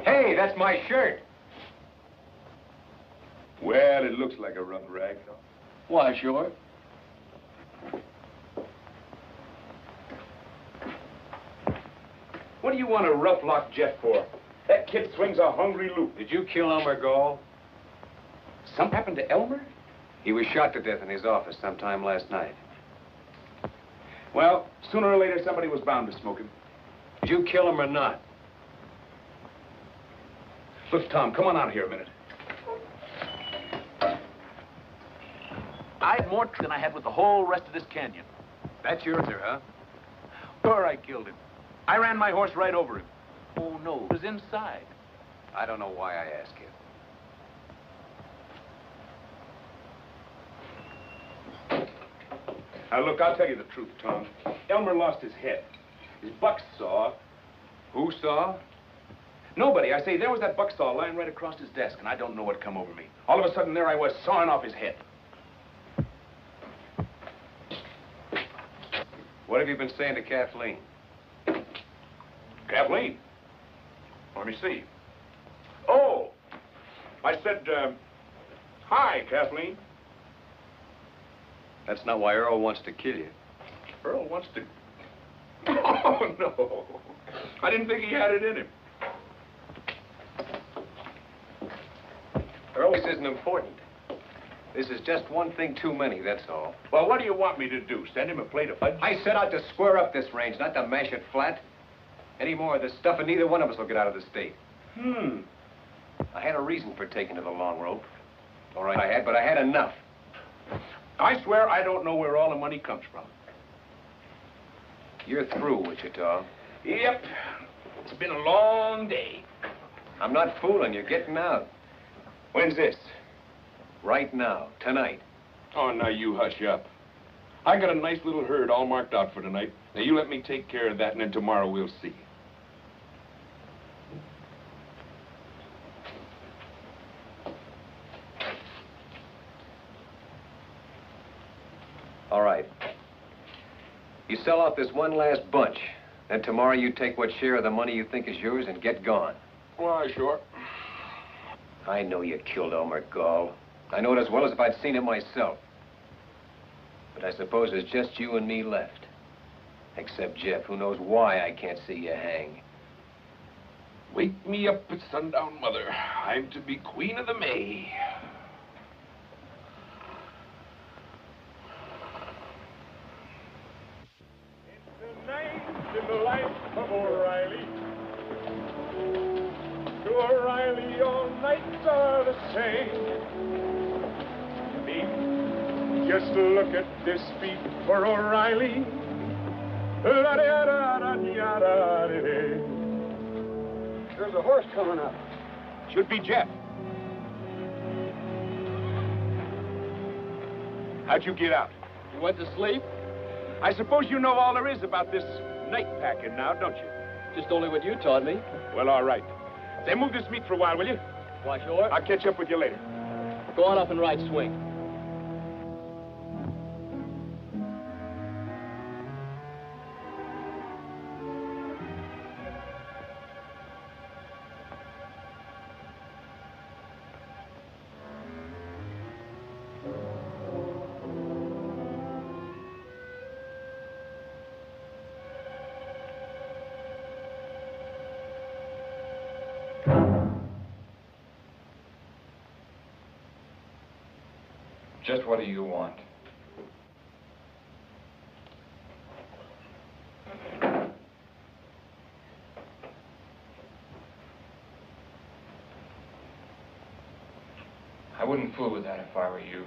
Hey, that's my shirt. Well, it looks like a rubber rag. Why, sure. What do you want to rough lock Jeff for? That kid swings a hungry loop. Did you kill Elmer Gall? Something happened to Elmer? He was shot to death in his office sometime last night. Well, sooner or later, somebody was bound to smoke him. Did you kill him or not? Look, Tom, come on out here a minute. I had more than I had with the whole rest of this canyon. That's yours, sir, huh? Sure, I killed him. I ran my horse right over him. Oh, no, it was inside. I don't know why I ask you. Now, look, I'll tell you the truth, Tom. Elmer lost his head. His buck saw. Who saw? Nobody. I say, there was that buck saw lying right across his desk, and I don't know what come over me. All of a sudden, there I was, sawing off his head. What have you been saying to Kathleen? Kathleen? Let me see. Oh, I said, hi, Kathleen. That's not why Earl wants to kill you. Earl wants to... Oh, no. I didn't think he had it in him. Earl, this isn't important. This is just one thing too many, that's all. Well, what do you want me to do? Send him a plate of fudge? I set out to square up this range, not to mash it flat. Any more of this stuff, and neither one of us will get out of the state. I had a reason for taking to the long rope. All right, I had, but I had enough. I swear I don't know where all the money comes from. You're through, Wichita. Yep. It's been a long day. I'm not fooling you. Getting out. When's this? Right now. Tonight. Oh, now you hush up. I got a nice little herd all marked out for tonight. Now you let me take care of that, and then tomorrow we'll see. All right. You sell out this one last bunch. Then tomorrow you take what share of the money you think is yours and get gone. Why, sure. I know you killed Elmer Gall. I know it as well as if I'd seen it myself. But I suppose there's just you and me left. Except Jeff, who knows why I can't see you hang. Wake me up at sundown, Mother. I'm to be Queen of the May. It's a night in the life of O'Reilly. To O'Reilly, all nights are the same. Beat, just look at this beat for O'Reilly. There's a horse coming up. Should be Jeff. How'd you get out? You went to sleep? I suppose you know all there is about this night packing now, don't you? Just only what you taught me. Well, all right. Say, move this meat for a while, will you? Why, sure. I'll catch up with you later. Go on up and ride swing. Just what do you want? I wouldn't fool with that if I were you.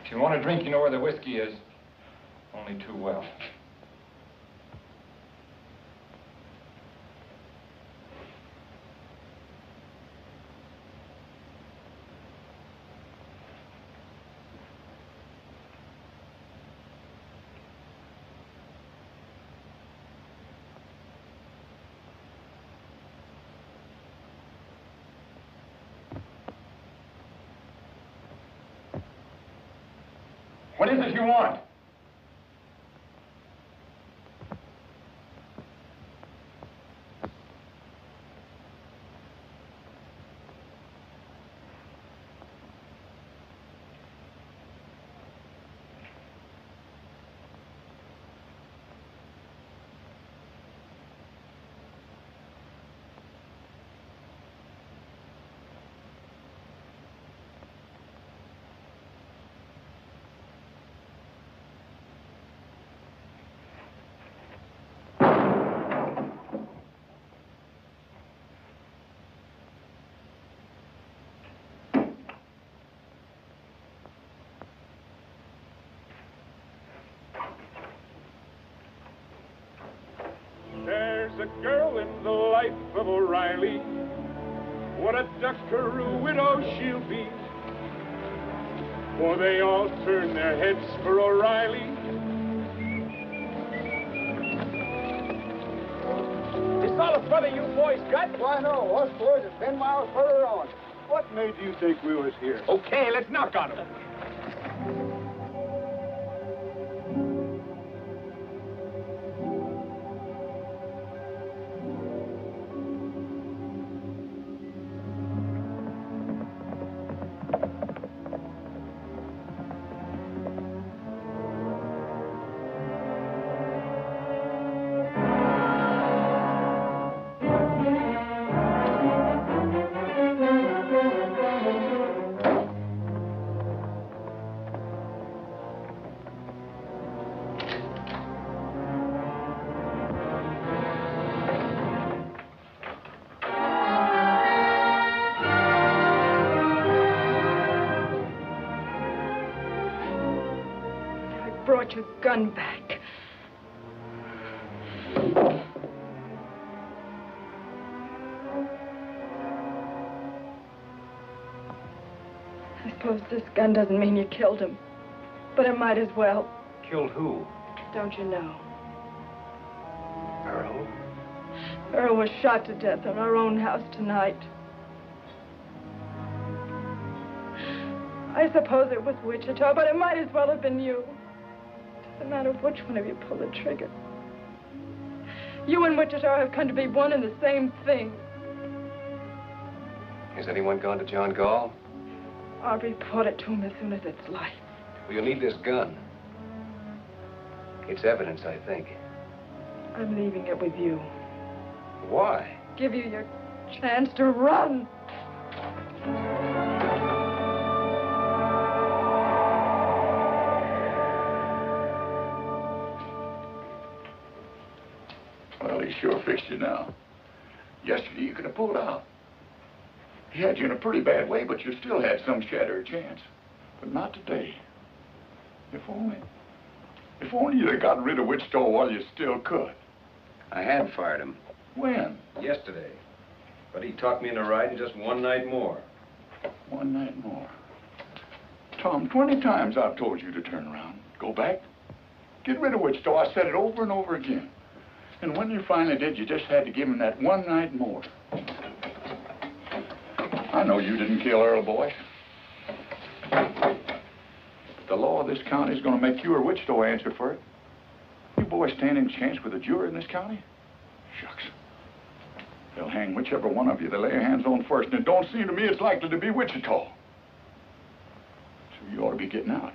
If you want a drink, you know where the whiskey is. Only too well. What is it you want? the girl in the life of O'Reilly. What a duckaroo widow she'll be. For they all turn their heads for O'Reilly. It's all the further you boys got? Why, no. Us boys are 10 miles further on. What made you think we was here? Okay, let's knock on him. Brought your gun back. I suppose this gun doesn't mean you killed him, but it might as well. Killed who? Don't you know? Earl? Earl was shot to death in our own house tonight. I suppose it was Wichita, but it might as well have been you. No matter which one of you pulled the trigger. You and Wichita have come to be one and the same thing. Has anyone gone to John Gall? I'll report it to him as soon as it's light. Well, you'll need this gun. It's evidence, I think. I'm leaving it with you. Why? Give you your chance to run. Well, he sure fixed you now. Yesterday, you could have pulled out. He had you in a pretty bad way, but you still had some shadow of chance. But not today. If only you'd have gotten rid of Wichita while you still could. I had fired him. When? Yesterday. But he talked me into riding just one night more. One night more. Tom, 20 times I've told you to turn around. Go back. Get rid of Wichita. I said it over and over again. And when you finally did, you just had to give him that one night more. I know you didn't kill Earl, boy. But the law of this county is going to make you or Wichita answer for it. You boys stand in chance with a jury in this county? Shucks. They'll hang whichever one of you they lay their hands on first, and it don't seem to me it's likely to be Wichita. So you ought to be getting out.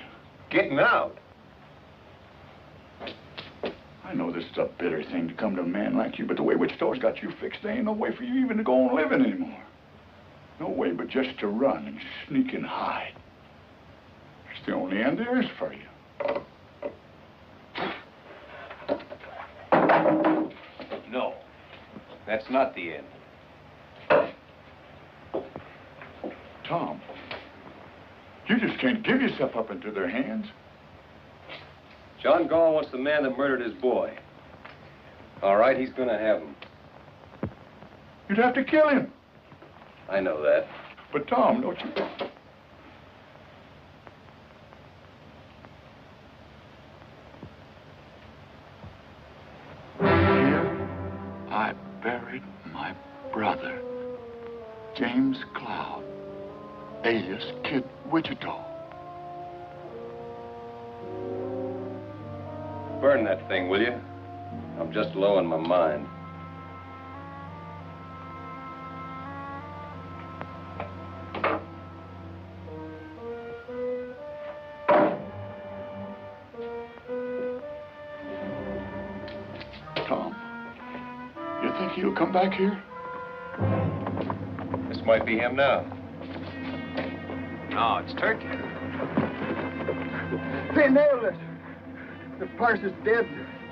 Getting out? I know this is a bitter thing to come to a man like you, but the way Wichita's got you fixed, there ain't no way for you even to go on living anymore. No way but just to run and sneak and hide. It's the only end there is for you. No. That's not the end. Tom, you just can't give yourself up into their hands. John Gall wants the man that murdered his boy. All right, he's gonna have him. You'd have to kill him. I know that. But Tom, don't you... Here, I buried my brother, James Cloud, alias Kid Wichita. Burn that thing, will you? I'm just low in my mind. Tom, you think he'll come back here? This might be him now. No, it's Turkey. They nailed us. The parson's dead.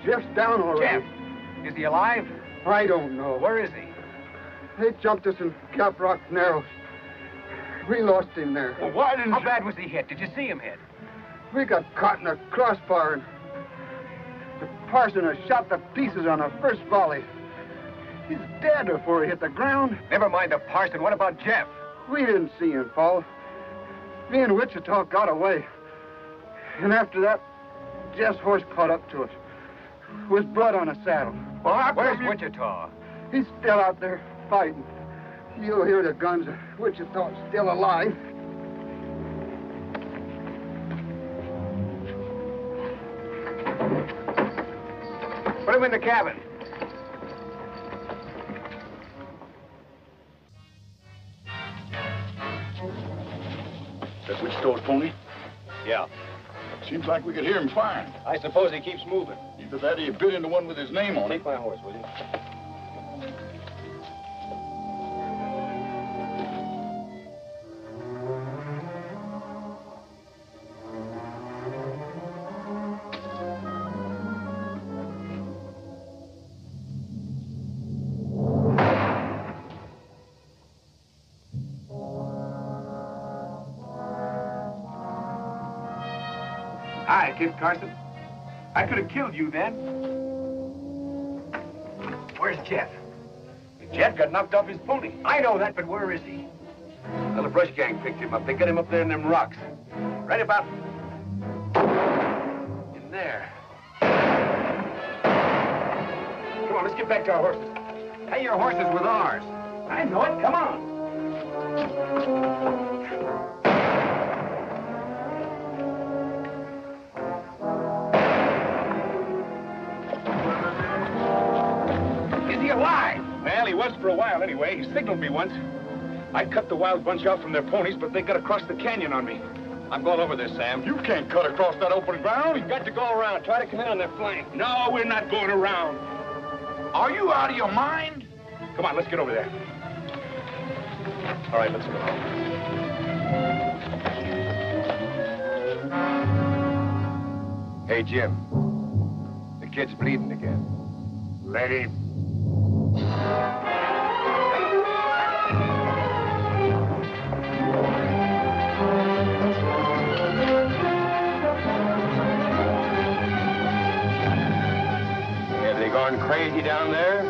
Jeff's down already. Jeff? Is he alive? I don't know. Where is he? They jumped us in Cap Rock Narrows. We lost him there. Well, why didn't How bad was he hit? Did you see him hit? We got caught in a crossbar, and the parson has shot the pieces on the first volley. He's dead before he hit the ground. Never mind the parson. What about Jeff? We didn't see him fall. Me and Wichita got away. And after that, Jeff's horse caught up to us. With blood on a saddle. Well, where's Wichita? He's still out there fighting. You'll hear the guns. Wichita's still alive. Put him in the cabin. That Wichita's pony? Yeah. Seems like we could hear him firing. I suppose he keeps moving. Either that or he bit into one with his name on it. Take my horse, will you? Hi, Kid Carson. I could have killed you then. Where's Jeff? Jeff got knocked off his pony. I know that, but where is he? Well, the brush gang picked him up. They got him up there in them rocks. Right about in there. Come on, let's get back to our horses. Hey, your horse is with ours. I know it. Come on. Is he alive? Well, he was for a while anyway. He signaled me once. I cut the wild bunch off from their ponies, but they got across the canyon on me. I'm going over this, Sam. You can't cut across that open ground. We've got to go around. Try to come in on their flank. No, we're not going around. Are you out of your mind? Come on, let's get over there. All right, let's go. Hey, Jim. The kid's bleeding again. Let him. Have they gone crazy down there?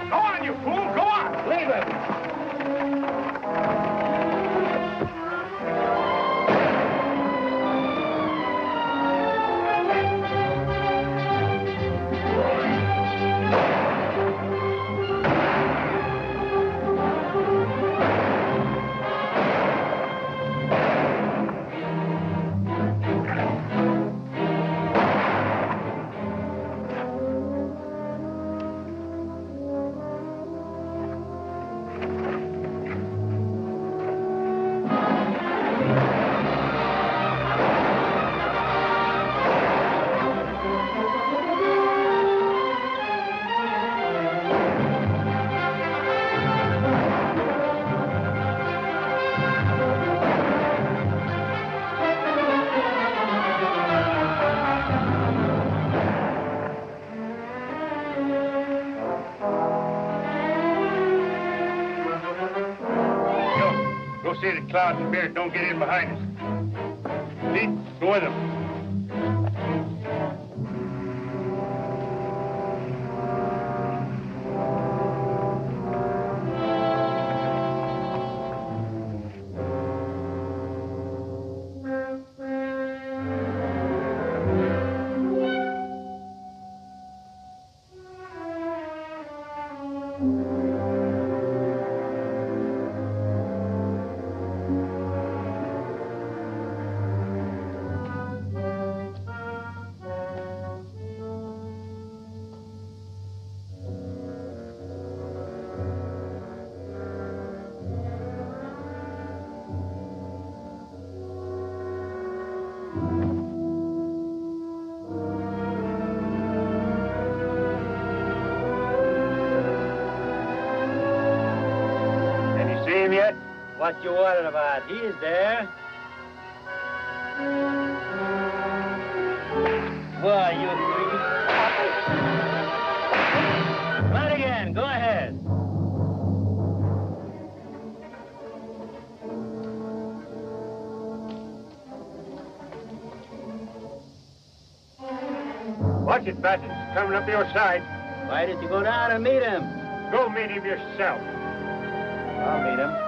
Go on, you fool! Go on! Leave him! Go see that Cloud and Beard don't get in behind us. Pete, go with them. What you worried about? He's there. Why, you Watch it, Preston. He's coming up your side. Why did you go down and meet him? Go meet him yourself. I'll meet him.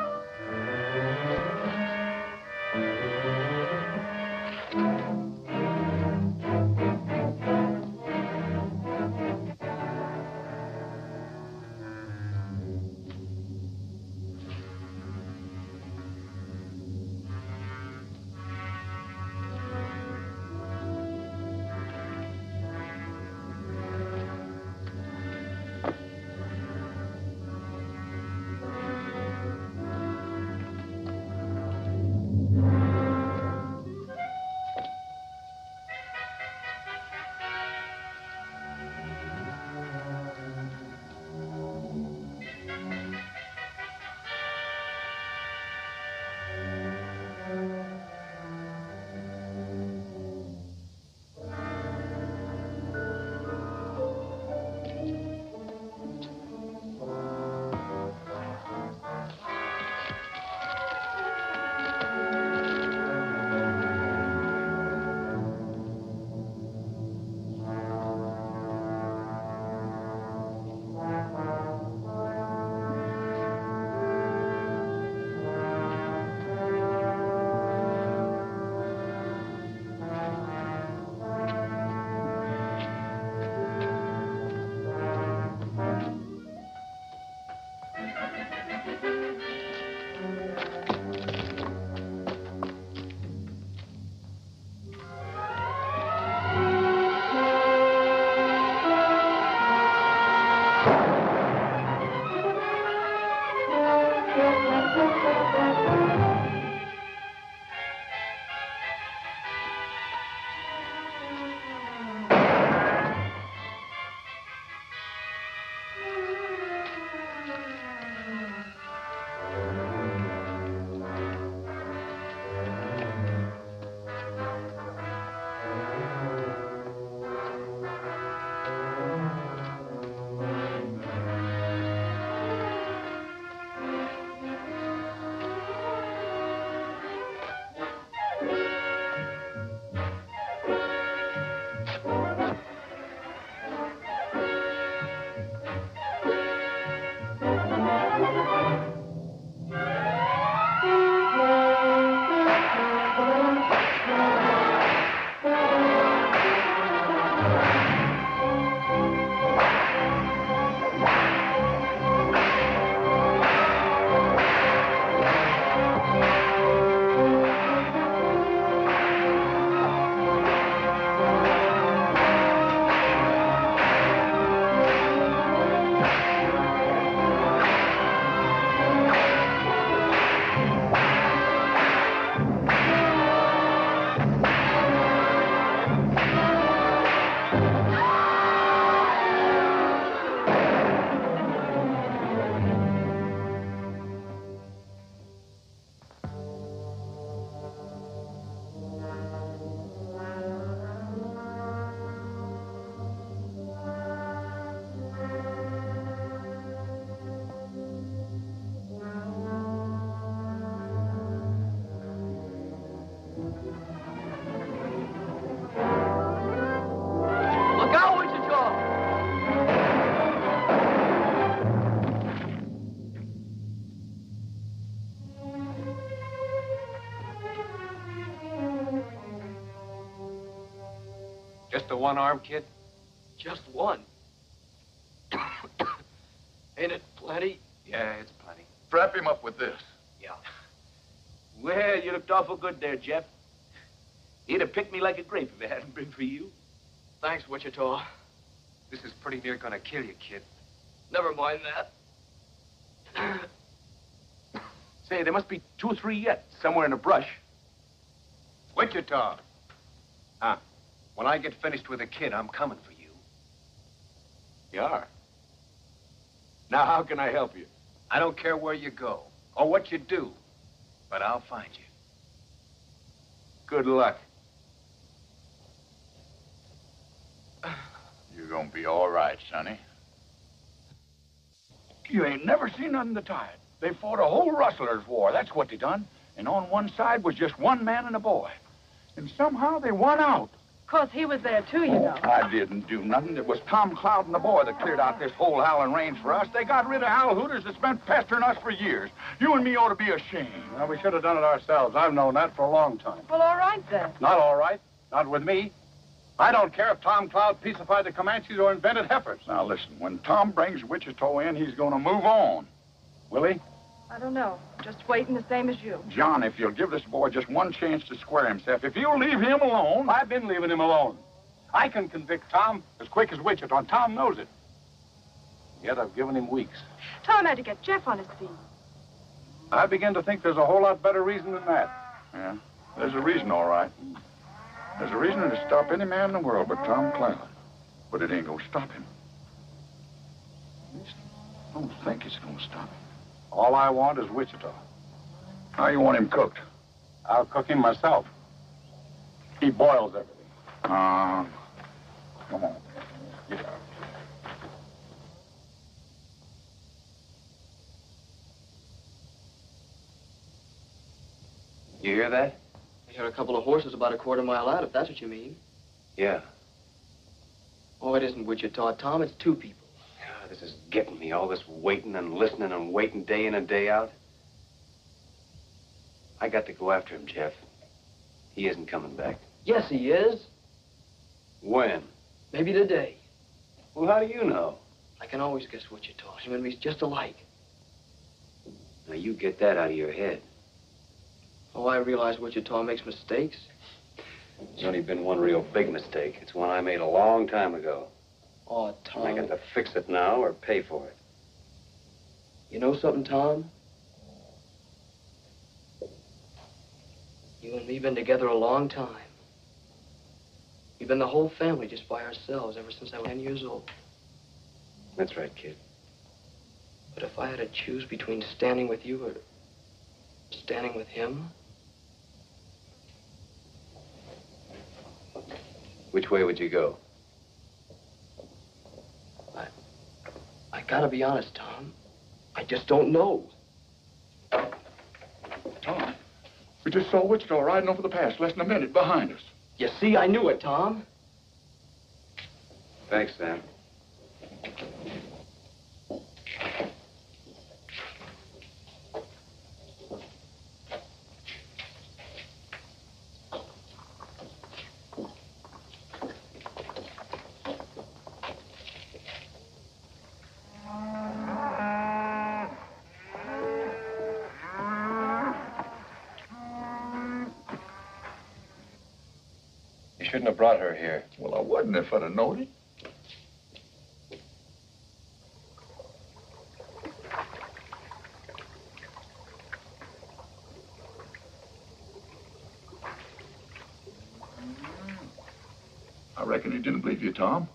Just a one-arm kid? Just one. Ain't it plenty? Yeah, it's plenty. Strap him up with this. Yeah. Well, you looked awful good there, Jeff. He'd have picked me like a grape if it hadn't been for you. Thanks, Wichita. This is pretty near gonna kill you, kid. Never mind that. Say, there must be 2 or 3 yet, somewhere in the brush. Wichita. Huh? When I get finished with the kid, I'm coming for you. You are? Now, how can I help you? I don't care where you go or what you do, but I'll find you. Good luck. You're gonna be all right, Sonny. You ain't never seen nothing to tie it. They fought a whole rustlers' war, that's what they done. And on one side was just one man and a boy. And somehow they won out. course, he was there, too, you know. I didn't do nothing. It was Tom Cloud and the boy that cleared out this whole howling range for us. They got rid of Hal Hooters that's been pestering us for years. You and me ought to be ashamed. Well, we should have done it ourselves. I've known that for a long time. Well, all right, then. Not all right. Not with me. I don't care if Tom Cloud peacified the Comanches or invented heifers. Now, listen, when Tom brings Wichita in, he's going to move on. Will he? I don't know. Just waiting the same as you. John, if you'll give this boy just one chance to square himself, if you'll leave him alone... I've been leaving him alone. I can convict Tom as quick as Wichita, and Tom knows it. Yet I've given him weeks. Tom had to get Jeff on his feet. I begin to think there's a whole lot better reason than that. Yeah, there's a reason, all right. There's a reason to stop any man in the world but Tom Cloud. But it ain't gonna stop him. I don't think it's gonna stop him. All I want is Wichita. How you want him cooked? I'll cook him myself. He boils everything. Come on. Get out. You hear that? I hear a couple of horses about a quarter mile out, if that's what you mean. Yeah. Oh, it isn't Wichita, Tom. It's two people. This is getting me, all this waiting and listening and waiting day in and day out. I got to go after him, Jeff. He isn't coming back. Yes, he is. When? Maybe today. Well, how do you know? I can always guess Wichita. Him and me's just alike. Now, you get that out of your head. Oh, I realize Wichita makes mistakes. There's only been one real big mistake. It's one I made a long time ago. Oh, Tom. I got to fix it now or pay for it. You know something, Tom? You and me been together a long time. We've been the whole family just by ourselves ever since I was 10 years old. That's right, kid. But if I had to choose between standing with you or standing with him... Which way would you go? I gotta be honest, Tom. I just don't know. Tom, we just saw Wichita riding over the pass less than a minute behind us. You see, I knew it, Tom. Thanks, Sam. Shouldn't have brought her here. Well, I wouldn't if I'd have known it. I reckon he didn't believe you, Tom.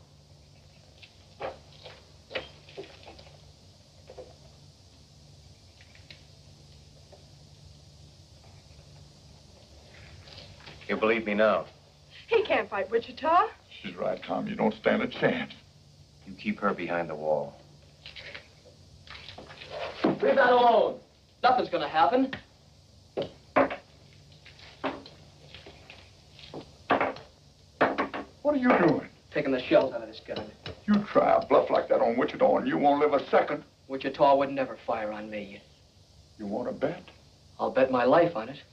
You believe me now? He can't fight Wichita. She's right, Tom. You don't stand a chance. You keep her behind the wall. Leave that alone. Nothing's gonna happen. What are you doing? Taking the shells out of this gun. You try a bluff like that on Wichita and you won't live a second. Wichita would never fire on me. You want to bet? I'll bet my life on it.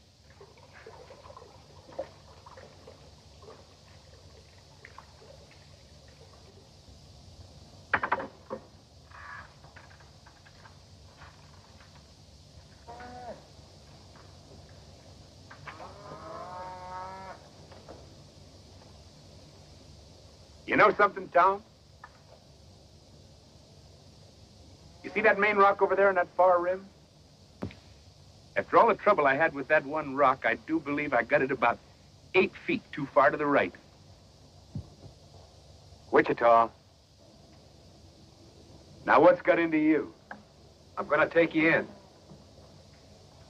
You know something, Tom? You see that main rock over there on that far rim? After all the trouble I had with that one rock, I do believe I got it about 8 feet too far to the right. Wichita, Now what's got into you? I'm gonna take you in.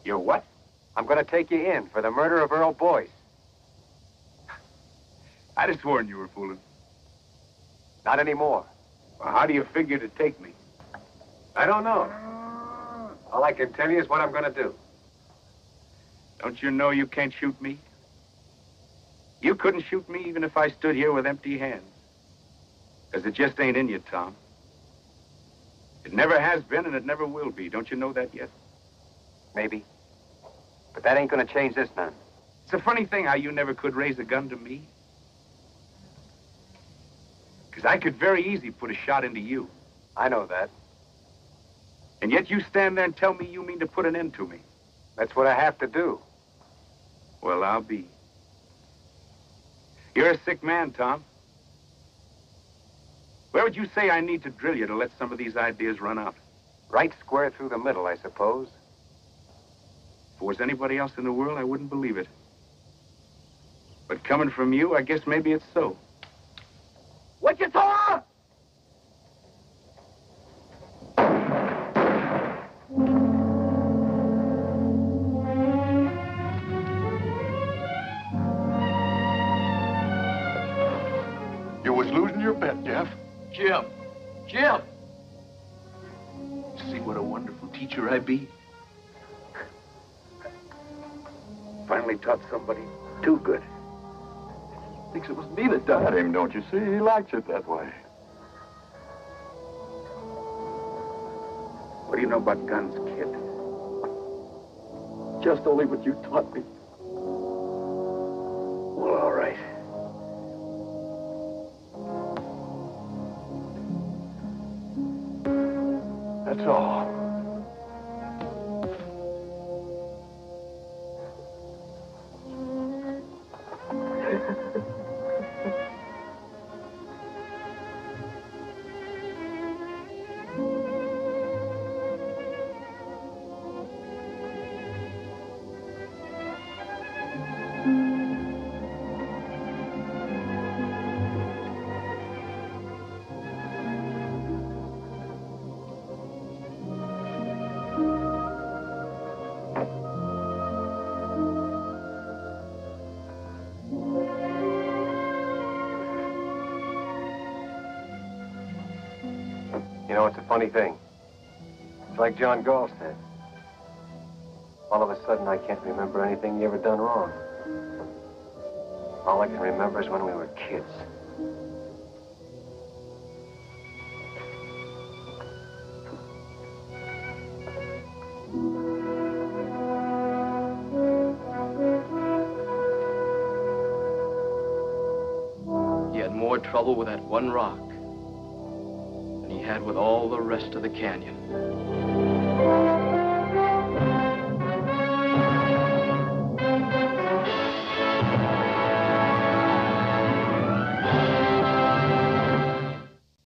You're what? I'm gonna take you in for the murder of Earl Boyce. I'd have sworn you were fooling. Not anymore. Well, how do you figure to take me? I don't know. All I can tell you is what I'm gonna do. Don't you know you can't shoot me? You couldn't shoot me even if I stood here with empty hands. Because it just ain't in you, Tom. It never has been and it never will be. Don't you know that yet? Maybe. But that ain't gonna change this none. It's a funny thing how you never could raise a gun to me. Because I could very easy put a shot into you. I know that. And yet you stand there and tell me you mean to put an end to me. That's what I have to do. Well, I'll be. You're a sick man, Tom. Where would you say I need to drill you to let some of these ideas run out? Right square through the middle, I suppose. If it was anybody else in the world, I wouldn't believe it. But coming from you, I guess maybe it's so. Wichita! You was losing your bet, Jeff. Jim! Jim! See what a wonderful teacher I be? Finally taught somebody too good. Thinks it was me that died him, don't you see? He likes it that way. What do you know about guns, kid? Just only what you taught me. Well, all right. That's all. You know, it's a funny thing. It's like John Gall said. All of a sudden, I can't remember anything you ever done wrong. All I can remember is when we were kids. He had more trouble with that one rock than he had with all the rest of the canyon.